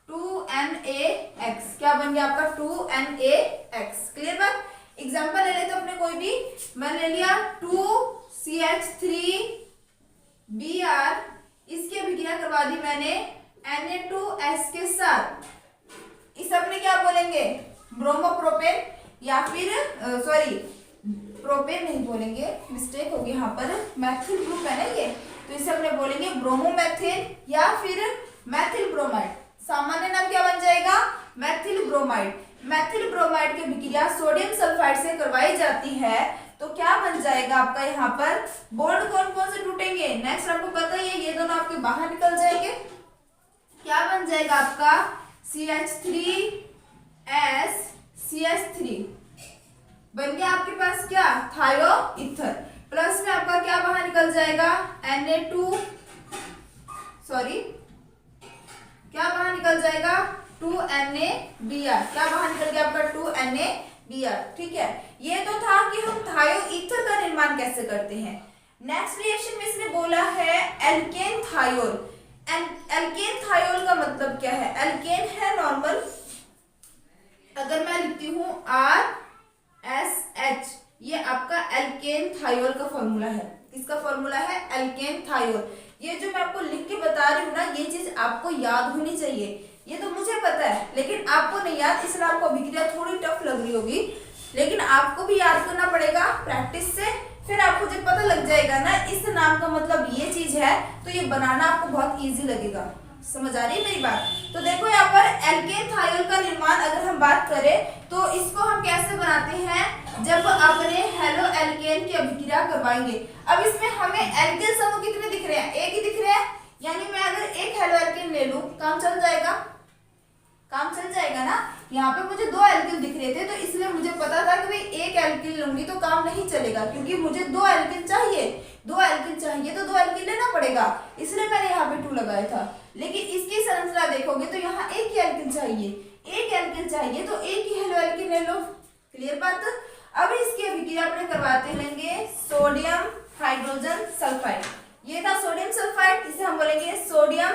2NaX। क्या बन गया आपका, 2NaX। क्लियर बात। एग्जांपल ले लेते अपने कोई भी, मैंने ले लिया 2CH3Br, इसकी अभिक्रिया करवा दी मैंने Na2S के साथ। इस अपने क्या बोलेंगे, ब्रोमोप्रोपेन, या फिर प्रोपेन नहीं बोलेंगे, मिस्टेक होगी यहाँ पर, मैथिल ग्रुप है ना ये, तो इसे अपने बोलेंगे ब्रोमोमेथेन या फिर मैथिल ब्रोमाइड। सामान्य नाम क्या बन जाएगा? मैथिल ब्रोमाइड। मैथिल ब्रोमाइड की अभिक्रिया सोडियम सल्फाइड से करवाई जाती है तो क्या बन जाएगा आपका यहाँ पर? बॉन्ड कौन कौन से टूटेंगे? नेक्स्ट आपको पता ही है, ये दोनों आपके बाहर निकल जाएंगे। क्या बन जाएगा आपका? CH3SCH3 बन गया आपके पास क्या? थायो ईथर। प्लस में आपका क्या बाहर निकल जाएगा? Na2 सॉरी क्या बाहर निकल जाएगा? 2NaBr। क्या बाहर निकल गया आपका? 2NaBr। ठीक है, ये तो था कि हम थायो ईथर का निर्माण कैसे करते हैं। नेक्स्ट रिएक्शन में इसने बोला है एल्केन थायोल। एल्केन थायोल का मतलब क्या है? एल्केन है नॉर्मल, अगर मैं लिखती हूँ RSH, ये आपका एल्केन थायोल का फॉर्मूला है। किसका फॉर्मूला है? Alkane thiol. ये जो मैं आपको लिख के बता रही हूँ ना, ये चीज आपको याद होनी चाहिए। ये तो मुझे पता है लेकिन आपको नहीं याद, इसलिए आपको अभिक्रिया थोड़ी टफ लग रही होगी, लेकिन आपको भी याद करना पड़ेगा प्रैक्टिस से। फिर आपको जब पता लग जाएगा ना इस नाम का मतलब ये चीज है, तो ये बनाना आपको बहुत इजी लगेगा। समझ आ रही है मेरी बात? तो देखो यहाँ पर एल्केन थायोल का निर्माण अगर हम बात करें तो इसको हम कैसे बनाते हैं? जब अपने हेलो एल्केन की अभिक्रिया करवाएंगे। अब इसमें हमें एल्केन समूह कितने दिख रहे हैं? एक ही दिख रहे हैं, यानी मैं अगर एक हेलो एल्केन ले लूं, काम चल जाएगा? काम चल जाएगा ना। यहाँ पे मुझे 2 एल्किल दिख रहे थे, तो इसलिए मुझे पता था कि भाई एक एल्किल लूंगी तो काम नहीं चलेगा, क्योंकि मुझे 2 एल्किल चाहिए। 2 एल्किल चाहिए तो 2 एल्किल लेना पड़ेगा, इसलिए मैंने यहाँ पे 2 लगाया था। लेकिन इसकी संरचना देखोगे तो यहाँ एक ही एल्किल चाहिए, एक एल्किल चाहिए तो एक ही हेलो एल्किल ले लो। क्लियर बात? अब इसकी अभिक्रिया अपने करवाते लेंगे सोडियम हाइड्रोजन सल्फाइड। ये था सोडियम सल्फाइड, इसे हम बोलेंगे सोडियम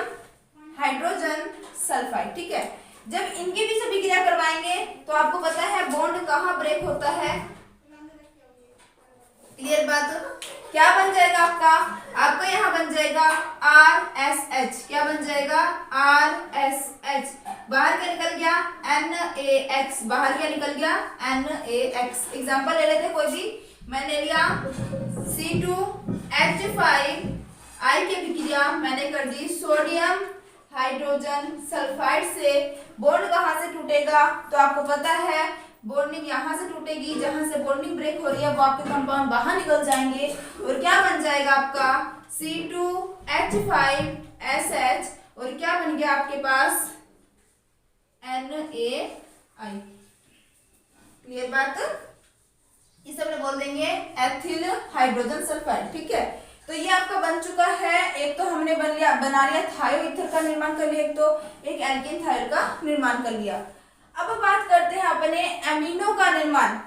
हाइड्रोजन सल्फाइड। ठीक है, जब इनके बीच अभिक्रिया करवाएंगे तो आपको पता है बॉन्ड कहाँ ब्रेक होता है। क्लियर बात? क्या बन जाएगा आपका? आपका यहाँ बन जाएगा RSH। क्या बन जाएगा? RSH। बाहर क्या निकल गया? NaX। बाहर क्या निकल गया? NaX। एग्जाम्पल ले लेते कोई भी। मैंने लिया C2H5 I की अभिक्रिया मैंने कर दी सोडियम हाइड्रोजन सल्फाइड से। बॉन्ड कहाँ से टूटेगा? तो आपको पता है बॉन्डिंग यहाँ से टूटेगी, जहां से बॉन्डिंग ब्रेक हो रही है वो आपके कंपाउंड बाहर निकल जाएंगे और क्या बन जाएगा आपका? C2H5SH। और क्या बन गया आपके पास? NaI। क्लियर बात? इसे हमने बोल देंगे एथिल हाइड्रोजन सल्फाइड। ठीक है, तो ये आपका बन चुका है। एक तो हमने बना लिया थायो ईथर का निर्माण कर लिया, एक तो एक एल्केन थायोल का निर्माण कर लिया। अब बात करते हैं अपने एमिनो का निर्माण।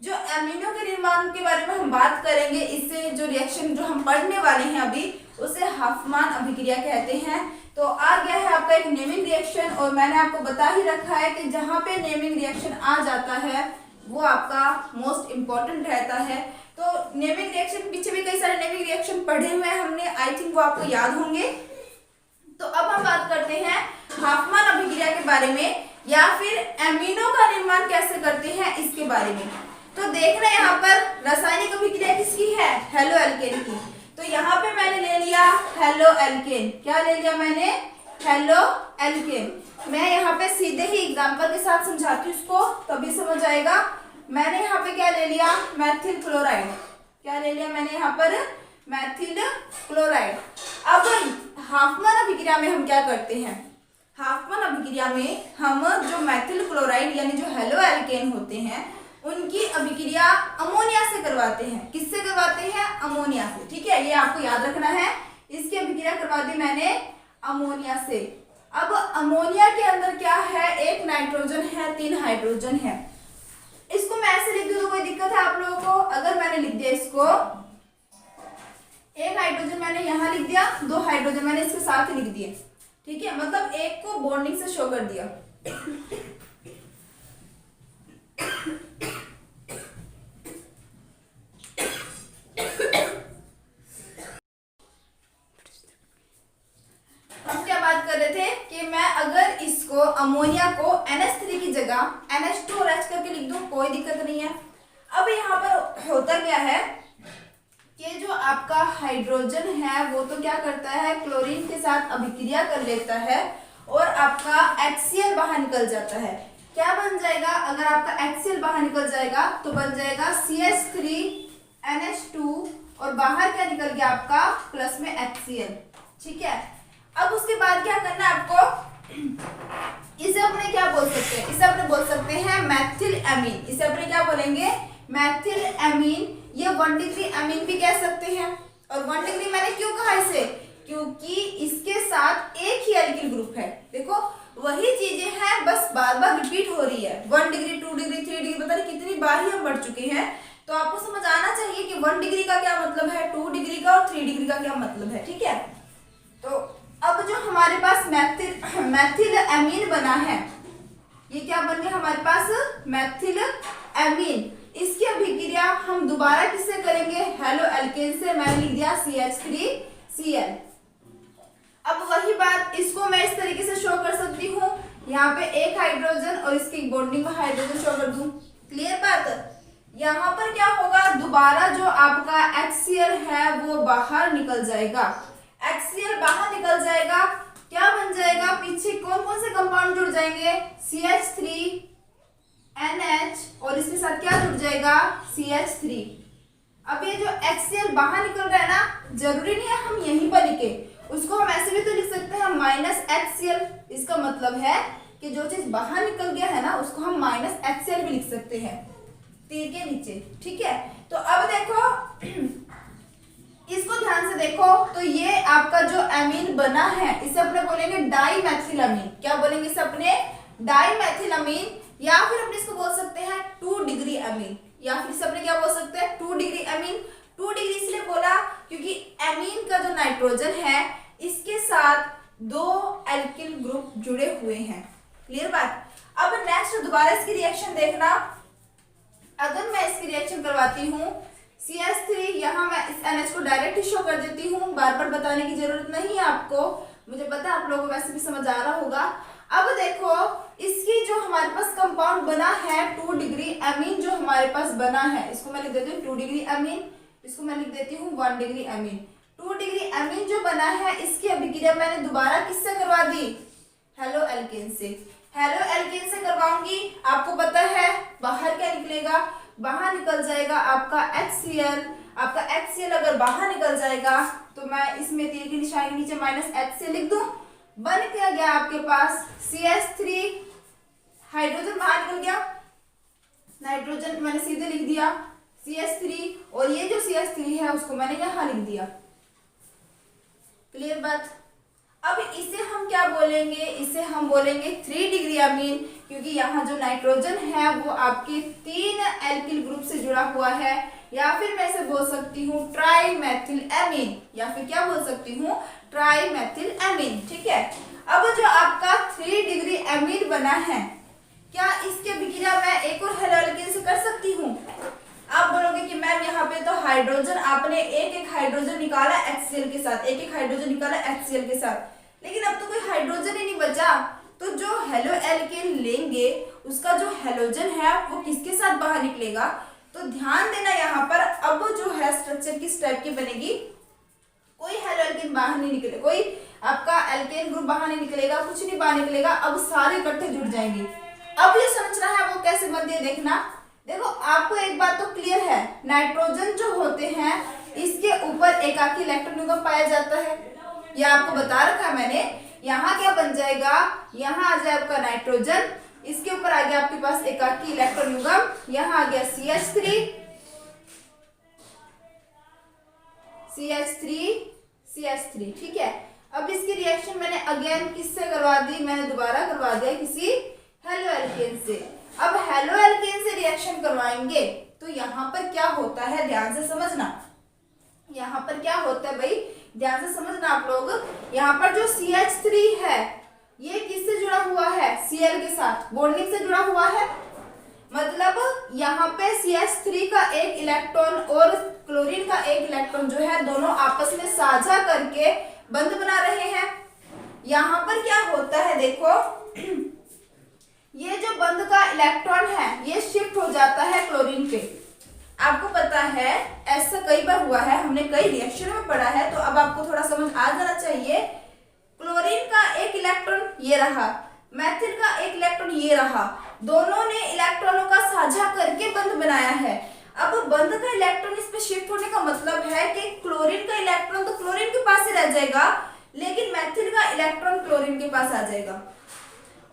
जो एमिनो के निर्माण के बारे में हम बात करेंगे, इससे जो रिएक्शन जो हम पढ़ने वाले हैं अभी, उसे हाफमान अभिक्रिया कहते हैं। तो आ गया है आपका एक नेमिंग रिएक्शन, और मैंने आपको बता ही रखा है कि जहाँ पे नेमिंग रिएक्शन आ जाता है वो आपका मोस्ट इम्पोर्टेंट रहता है। तो नेमिंग रिएक्शन पीछे भी कई सारे नेमिंग रिएक्शन पढ़े हुए हैं हमने, आई थिंक वो आपको याद होंगे। तो अब हम बात करते हैं हाफमान अभिक्रिया के बारे में, या फिर एमिनो का निर्माण कैसे करते हैं इसके बारे में। तो देख रहे हैं यहाँ पर रासायनिक अभिक्रिया किसकी है? हेलो एल्केन की। तो यहाँ पे मैंने ले लिया हेलो एल्केन। क्या ले लिया मैंने? Halo alkane. मैं यहाँ पे सीधे ही एग्जांपल के साथ समझाती हूँ इसको, तभी समझ आएगा। मैंने यहाँ पे क्या ले लिया? मैथिल क्लोराइड। क्या ले लिया मैंने यहाँ पर? मैथिल क्लोराइड। अब हाफमान अभिक्रिया में हम क्या करते हैं? हाफमान अभिक्रिया में हम जो मैथिल क्लोराइड यानी जो हेलो एल्केन होते हैं उनकी अभिक्रिया अमोनिया से करवाते हैं। किससे करवाते हैं? अमोनिया से। ठीक है, ये आपको याद रखना है। इसकी अभिक्रिया करवा दी मैंने अमोनिया से। अब अमोनिया के अंदर क्या है? एक नाइट्रोजन है, 3 हाइड्रोजन है। इसको मैं ऐसे लिख दूं तो कोई दिक्कत है आप लोगों को? अगर मैंने लिख दिया इसको, एक हाइड्रोजन मैंने यहाँ लिख दिया, 2 हाइड्रोजन मैंने इसके साथ ही लिख दिए। ठीक है, मतलब एक को बॉन्डिंग से शो कर दिया। हम क्या बात कर रहे थे कि मैं अगर इसको अमोनिया को NH3 की जगह NH2 और H करके लिख दूं कोई दिक्कत नहीं है। अब यहाँ पर होता क्या है कि जो आपका हाइड्रोजन है वो तो क्या करता है, क्लोरीन के साथ अभिक्रिया कर लेता है और आपका HCl बाहर निकल जाता है। क्या बन जाएगा, अगर आपका HCl बाहर निकल जाएगा तो बन जाएगा CH3NH2 और बाहर क्या निकल गया आपका प्लस में HCl। ठीक है, अब उसके बाद क्या करना है आपको, इसे अपने क्या बोल सकते हैं, इसे अपने बोल सकते हैं मैथिल एमीन। इसे अपने क्या बोलेंगे, मैथिल एमीन। ये 1 डिग्री एमीन भी कह सकते हैं। और 1 डिग्री मैंने क्यों कहा इसे, क्योंकि इसके साथ एक ही एल्किल ग्रुप है। देखो वही चीजें हैं, बस बार बार रिपीट हो रही है। 1 डिग्री 2 डिग्री 3 डिग्री पता नहीं कितनी बार ही हम बढ़ चुके हैं। तो आपको समझ आना चाहिए कि 1 डिग्री का क्या मतलब है, 2 डिग्री का और 3 डिग्री का क्या मतलब है। ठीक है, तो अब जो हमारे पास मैथिल एमीन बना है, ये क्या बन गया हमारे पास, मैथिल एमीन। इसकी अभिक्रिया हम दोबारा किससे करेंगे, हेलो एल्केन से। मैंने लिख दिया CH3Cl। अब वही बात, इसको मैं इस तरीके से शो कर सकती हूँ, यहाँ पे एक हाइड्रोजन और इसकी बॉन्डिंग में हाइड्रोजन शो कर दूं। क्लियर बात, यहाँ पर क्या होगा, दोबारा जो आपका HCl है वो बाहर निकल जाएगा। HCl बाहर निकल जाएगा, क्या बन जाएगा, पीछे कौन कौन से कंपाउंड जुड़ जाएंगे, CH3NH और इसके साथ क्या जुड़ जाएगा, CH3। अब ये जो HCl बाहर निकल रहा है ना, जरूरी नहीं है हम यहीं पर लिखे, उसको हम ऐसे भी तो लिख सकते हैं -HCl। इसका मतलब है कि जो चीज बाहर निकल गया है ना उसको हम -HCl भी लिख सकते हैं तीर के नीचे। ठीक है, तो अब देखो इसको ध्यान से देखो, तो ये आपका जो एमीन बना है इसे अपने बोलेंगे डाईमेथिल अमीन। क्या बोलेंगे इसे अपने, डाईमेथिल अमीन, या फिर अपने इसको बोल सकते हैं 2 डिग्री अमीन, या फिर इसे अपने क्या बोल सकते हैं 2 डिग्री अमीन। 2 डिग्री इसलिए बोला क्योंकि एमीन का जो नाइट्रोजन है इसके साथ 2 एल्किल ग्रुप जुड़े हुए हैं। क्लियर बात। अब नेक्स्ट दोबारा इसकी रिएक्शन देखना, अगर मैं इसकी रिएक्शन करवाती हूँ CH3, यहाँ मैं इस NH को डायरेक्ट ही शो कर देती हूँ, बार बार बताने की जरूरत नहीं है आपको, मुझे पता है आप लोगों को वैसे भी समझ आ रहा होगा। अब देखो इसकी जो हमारे पास कंपाउंड बना है 2 डिग्री एमीन, जो हमारे पास बना है इसको मैं लिख देती हूँ 2 डिग्री एमीन, इसको मैं लिख देती हूँ 1 डिग्री एमीन। 2 डिग्री एमीन जो बना है इसकी अभिक्रिया मैंने दोबारा किससे करवा दी, हेलो एल्केन से। हेलो एल्केन से करवाऊंगी, आपको पता है बाहर क्या निकलेगा, बाहर निकल जाएगा आपका HCl। आपका HCl अगर बाहर निकल जाएगा तो मैं इसमें तीर की निशानी के नीचे -HCl लिख दूं, बन क्या गया आपके पास CH3, हाइड्रोजन बाहर निकल गया, नाइट्रोजन मैंने सीधे लिख दिया CH3, और ये जो CH3 है उसको मैंने यहाँ लिख दिया। क्लियर बात। अब इसे हम क्या बोलेंगे, इसे हम बोलेंगे 3 डिग्री अमीन, क्योंकि यहाँ जो नाइट्रोजन है वो आपके 3 एल्किल ग्रुप से जुड़ा हुआ है, या फिर मैं इसे बोल सकती हूँ ट्राईमेथिल एमीन, या फिर क्या बोल सकती हूँ ट्राईमेथिल एमीन। ठीक है, अब जो आपका 3 डिग्री एमीन बना है, क्या इसके अभिक्रिया मैं एक और हेलो एल्केन से कर सकती हूँ। आप बोलोगे कि मैम यहाँ पे तो हाइड्रोजन आपने एक एक हाइड्रोजन निकाला HCl के साथ, एक एक हाइड्रोजन निकाला HCl के साथ, लेकिन अब तो कोई हाइड्रोजन ही नहीं बचा, तो जो हेलो एल्केन लेंगे उसका जो हेलोजन है वो किसके साथ बाहर निकलेगा। तो ध्यान देना यहाँ पर, अब जो है स्ट्रक्चर किस टाइप की बनेगी, कोई हेलो एल्केन बाहर नहीं निकलेगा, कोई आपका एल्केन ग्रुप बाहर नहीं निकलेगा, कुछ नहीं बाहर निकलेगा, अब सारे इकट्ठे जुड़ जाएंगे। अब ये संरचना है वो कैसे बनती है देखना। देखो आपको एक बात तो क्लियर है, नाइट्रोजन जो होते हैं इसके ऊपर एकाकी इलेक्ट्रॉन युग्म पाया जाता है, ये आपको बता रखा है मैंने। यहाँ क्या बन जाएगा, यहाँ आ जाए आपका नाइट्रोजन, इसके ऊपर आ गया आपके पास एकाकी इलेक्ट्रॉन युग्म, यहाँ आ गया CH3, ठीक है। अब इसकी रिएक्शन मैंने अगेन किससे करवा दी, मैंने दोबारा करवा दिया किसी हेलो एल्केन से। अब हेलो एल्केन से रिएक्शन करवाएंगे तो यहाँ पर क्या होता है, ध्यान से समझना, यहाँ पर क्या होता है भाई, ध्यान से समझना आप लोग। यहाँ पर जो CH3 है ये किससे जुड़ा हुआ है, Cl के साथ बॉन्डिंग से जुड़ा हुआ है, मतलब यहाँ पे CH3 का एक इलेक्ट्रॉन और क्लोरीन का एक इलेक्ट्रॉन जो है दोनों आपस में साझा करके बंध बना रहे हैं। यहाँ पर क्या होता है देखो, ये जो बंध का इलेक्ट्रॉन है ये शिफ्ट हो जाता है क्लोरीन पे, आपको पता है ऐसा कई बार हुआ है, हमने कई रिएक्शन में पढ़ा है, तो अब आपको थोड़ा समझ आ जाना चाहिए। क्लोरीन का एक इलेक्ट्रॉन ये रहा, मेथिल का एक इलेक्ट्रॉन ये रहा, दोनों ने इलेक्ट्रॉनों का साझा करके बंध बनाया है। अब बंध का इलेक्ट्रॉन इस पे शिफ्ट होने का मतलब है कि क्लोरीन का इलेक्ट्रॉन तो क्लोरीन के पास ही रह जाएगा, लेकिन मेथिल का इलेक्ट्रॉन क्लोरीन के पास आ जाएगा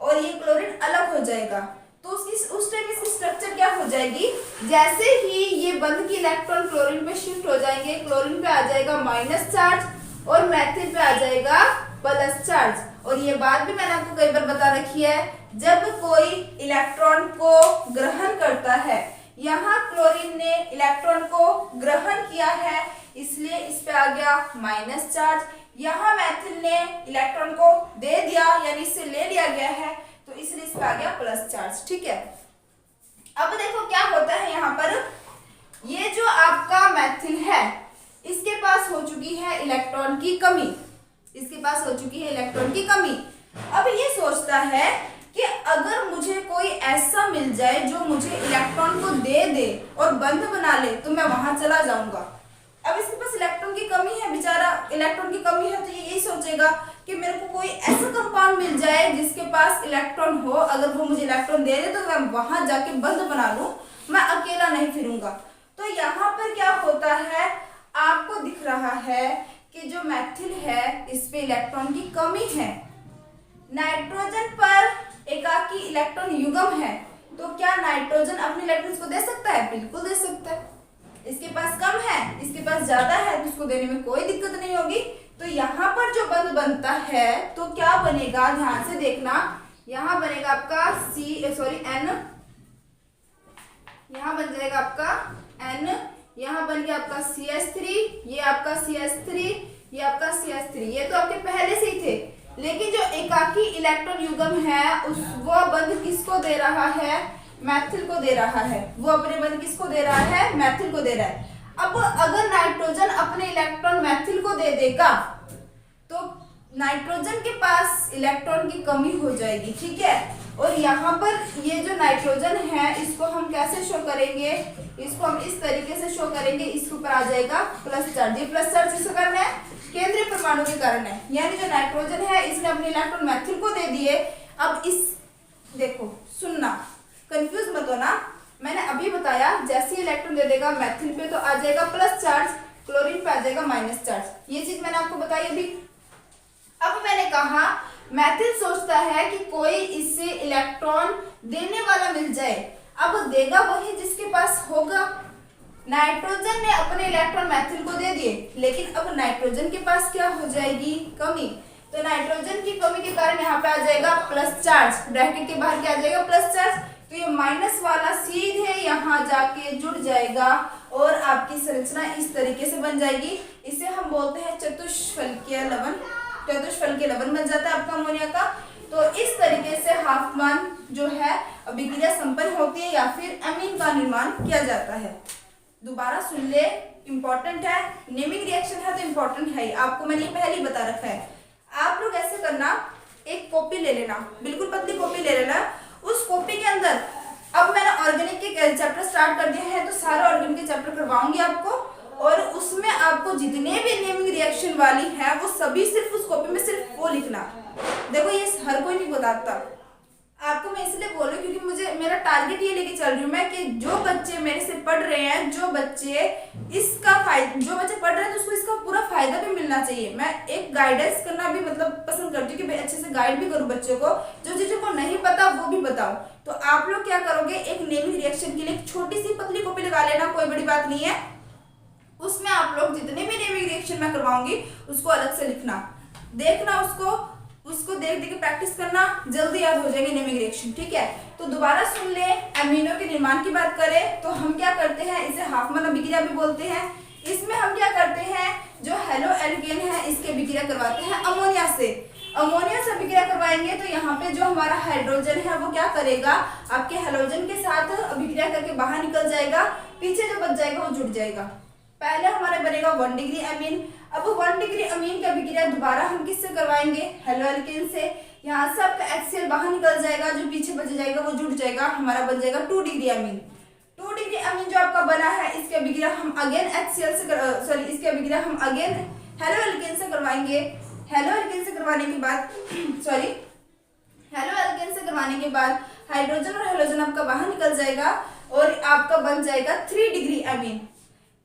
और ये क्लोरीन अलग हो जाएगा। तो उस टाइम इसकी स्ट्रक्चर क्या हो जाएगी, जैसे ही ये बंध की इलेक्ट्रॉन क्लोरीन पे शिफ्ट हो जाएंगे, क्लोरीन पे आ जाएगा माइनस चार्ज और मेथिल पे आ जाएगा प्लस चार्ज। और ये बात भी मैंने आपको कई बार बता रखी है, जब कोई इलेक्ट्रॉन को ग्रहण करता है, यहाँ क्लोरीन ने इलेक्ट्रॉन को ग्रहण किया है इसलिए इस पे आ गया माइनस चार्ज, यहाँ मेथिल ने इलेक्ट्रॉन को दे दिया यानी इससे ले लिया गया है तो इसलिए इस पे आ गया प्लस चार्ज। ठीक है, अब देखो क्या होता है यहाँ पर, ये जो आपका मेथिल है इसके पास हो चुकी है इलेक्ट्रॉन की कमी, इसके पास हो चुकी है इलेक्ट्रॉन की कमी। अब ये सोचता है कि अगर मुझे कोई ऐसा मिल जाए जो मुझे इलेक्ट्रॉन को दे दे और बंध बना ले तो मैं वहां चला जाऊंगा। अब इसके पास इलेक्ट्रॉन की कमी है, बेचारा इलेक्ट्रॉन की कमी है, तो ये यही सोचेगा कि मेरे को कोई ऐसा कंपाउंड मिल जाए जिसके पास इलेक्ट्रॉन हो, अगर वो मुझे इलेक्ट्रॉन दे दे तो मैं वहां जाके बंध बना लूं, मैं अकेला नहीं फिरूंगा। तो यहाँ पर क्या होता है, आपको दिख रहा है कि जो मेथिल है इस पे इलेक्ट्रॉन की कमी है, नाइट्रोजन पर एकाकी इलेक्ट्रॉन युग्म है, तो क्या नाइट्रोजन अपने इलेक्ट्रॉन्स को दे सकता है? बिल्कुल दे सकता है। इसके पास कम है, इसके पास ज्यादा है, तो उसको देने में कोई दिक्कत नहीं होगी। तो यहाँ पर जो बंध बनता है तो क्या बनेगा, ध्यान से देखना, यहाँ बनेगा आपका N, यहाँ बन जाएगा आपका N, यहाँ बन गया आपका CH3, ये आपका CH3, ये आपका CH3, ये तो आपके पहले से ही थे, लेकिन जो एकाकी इलेक्ट्रॉन युग्म है उस वो बंध किसको दे रहा है, मेथिल को दे रहा है, वो अपने बंध किसको दे रहा है, मेथिल को दे रहा है। अब अगर नाइट्रोजन अपने इलेक्ट्रॉन मेथिल को दे देगा तो नाइट्रोजन के पास इलेक्ट्रॉन की कमी हो जाएगी। ठीक है, और यहाँ पर ये जो नाइट्रोजन है इसको हम कैसे शो करेंगे, इसको हम इस तरीके से शो करेंगे, इसके ऊपर आ जाएगा प्लस चार्ज। ये प्लस चार्ज किसके कारण है, केंद्रीय परमाणु के कारण है, यानी जो नाइट्रोजन है इसने अपने इलेक्ट्रॉन मेथिल को दे दिए। अब इस देखो, सुनना, कंफ्यूज मत होना, मैंने अभी बताया जैसे इलेक्ट्रॉन दे देगा मेथिल पे तो आ जाएगा प्लस चार्ज, क्लोरीन पे आ जाएगा माइनस चार्ज, ये चीज मैंने आपको बताई अभी। अब मैंने कहा मेथिल सोचता है कि कोई इससे इलेक्ट्रॉन देने वाला मिल जाए, अब देगा वही जिसके पास होगा। नाइट्रोजन ने अपने इलेक्ट्रॉन मेथिल को दे दिए, लेकिन अब नाइट्रोजन के पास क्या हो जाएगी, कमी, तो नाइट्रोजन की कमी के कारण यहाँ पे आ जाएगा प्लस चार्ज, ब्रैकेट के बाहर क्या आ जाएगा, प्लस चार्ज, तो ये माइनस वाला सीधे यहाँ जाके जुड़ जाएगा और आपकी संरचना इस तरीके से बन जाएगी। इसे हम बोलते हैं चतुष्फलकीय लवण, चतुष्फलकीय लवण बन जाता है आपका अमोनिया का। तो इस तरीके से हाफमैन जो है अभिक्रिया संपन्न होती है या फिर अमीन का निर्माण किया जाता है। दोबारा सुन ले, इंपॉर्टेंट है, नेमिंग रिएक्शन है तो इंपॉर्टेंट है, आपको मैंने पहले ही बता रखा है। आप लोग ऐसे करना, एक कॉपी ले लेना, बिल्कुल पतली कॉपी ले लेना, उस कॉपी के अंदर अब मैंने ऑर्गेनिक के चैप्टर स्टार्ट कर दिए हैं तो सारे ऑर्गेनिक के चैप्टर करवाऊंगी आपको, और उसमें आपको जितने भी नेमिंग रिएक्शन वाली है वो सभी सिर्फ उस कॉपी में सिर्फ वो लिखना। देखो ये हर कोई नहीं बताता, आपको मैं इसलिए बोल रही हूँ क्योंकि मुझे मेरा टारगेट ये लेके चल रही हूँ मैं कि जो बच्चे मेरे से पढ़ रहे हैं, जो बच्चे इसका फायदा, जो बच्चे पढ़ रहे हैं तो उसको इसका पूरा फायदा भी मिलना चाहिए। मैं एक गाइडेंस करना भी मतलब पसंद करती हूँ कि भाई अच्छे से गाइड भी करूँ बच्चों को, जो चीजों को नहीं पता वो भी बताओ। तो आप लोग क्या करोगे, एक नेमिंग रिएक्शन के लिए एक छोटी सी पतली कॉपी लगा लेना, कोई बड़ी बात नहीं है, उसमें आप लोग जितने भी नेमिंग रिएक्शन मैं करवाऊंगी उसको अलग से लिखना, देखना उसको देख देख के प्रैक्टिस करना, जल्दी याद हो जाएंगे नेमिंग रिएक्शन। ठीक है, तो दोबारा सुन ले, अमीनो के निर्माण की बात करें तो हम क्या करते हैं, इसे हाफमैन अभिक्रिया भी बोलते हैं। इसमें हम क्या करते हैं, जो हेलो एल्केन है इसके अभिक्रिया करवाते हैं अमोनिया से, अमोनिया से अभिक्रिया करवाएंगे तो यहाँ पे जो हमारा हाइड्रोजन है वो क्या करेगा, आपके हेलोजन के साथ अभिक्रिया करके बाहर निकल जाएगा, पीछे जो बच जाएगा वो जुड़ जाएगा। पहले हमारा बनेगा 1 डिग्री अमीन, अब 1 डिग्री अमीन की अभिक्रिया दोबारा हम किससे करवाएंगे, हेलो एल्केन से, यहाँ से आपका HCl बाहर निकल जाएगा, जो पीछे बच जाएगा वो जुड़ जाएगा, हमारा बन जाएगा 2 डिग्री अमीन। 2 डिग्री अमीन जो आपका बना है इसके अभिक्रिया हम अगेन HCl से इसके अभिक्रिया हम अगेन हेलो एल्केन से करवाएंगे। हेलो एल्केन से करवाने के बाद हेलो एल्केन से करवाने के बाद हाइड्रोजन और हेलोजन आपका बाहर निकल जाएगा और आपका बन जाएगा 3 डिग्री अमीन।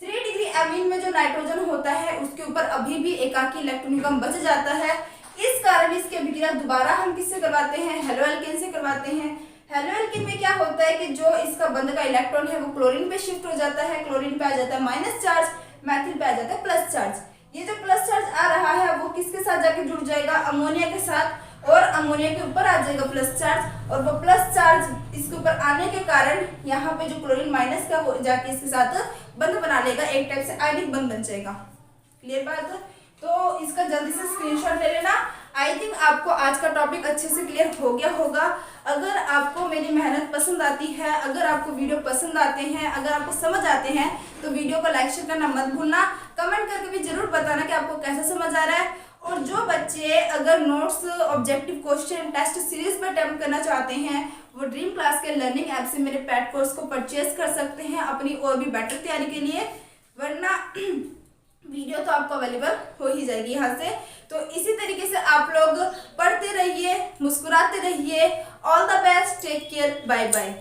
3 डिग्री अमीन में जो नाइट्रोजन होता है उसके ऊपर अभी भी एकाकी इलेक्ट्रॉन कम बच जाता है। इस कारण इसकी अभिक्रिया दोबारा हम किससे करवाते हैं, हेलो एल्केन से करवाते हैं। हेलो एल्केन में क्या होता है कि जो इसका बंध का इलेक्ट्रॉन है वो क्लोरीन पे शिफ्ट हो जाता है, क्लोरीन पे आ जाता है माइनस चार्ज, मैथिल पे आ जाता है प्लस चार्ज। ये जो प्लस चार्ज आ रहा है वो किसके साथ जाके जुड़ जाएगा, अमोनिया के साथ, और अमोनिया के ऊपर आ जाएगा प्लस चार्ज, और वो प्लस चार्ज इसके ऊपर आने के कारण यहाँ पे जो क्लोरीन माइनस का वो जाके इसके साथ बंध बना लेगा, एक टाइप से आयनिक बंध बन जाएगा। क्लियर बात? तो इसका जल्दी से स्क्रीनशॉट ले लेना। आई थिंक आपको आज का टॉपिक अच्छे से क्लियर हो गया होगा। अगर आपको मेरी मेहनत पसंद आती है, अगर आपको वीडियो पसंद आते हैं, अगर आपको समझ आते हैं तो वीडियो को लाइक शेयर करना मत भूलना। कमेंट करके भी जरूर बताना कि आपको कैसा समझ आ रहा है। और जो बच्चे अगर notes, objective question, test series पर अटेम्प्ट करना चाहते हैं वो ड्रीम क्लास के लर्निंग ऐप से मेरे पैड कोर्स को परचेज कर सकते हैं अपनी और भी बेटर तैयारी के लिए, वरना वीडियो तो आपको अवेलेबल हो ही जाएगी यहाँ से। तो इसी तरीके से आप लोग पढ़ते रहिए, मुस्कुराते रहिए। All the best, take care, bye bye.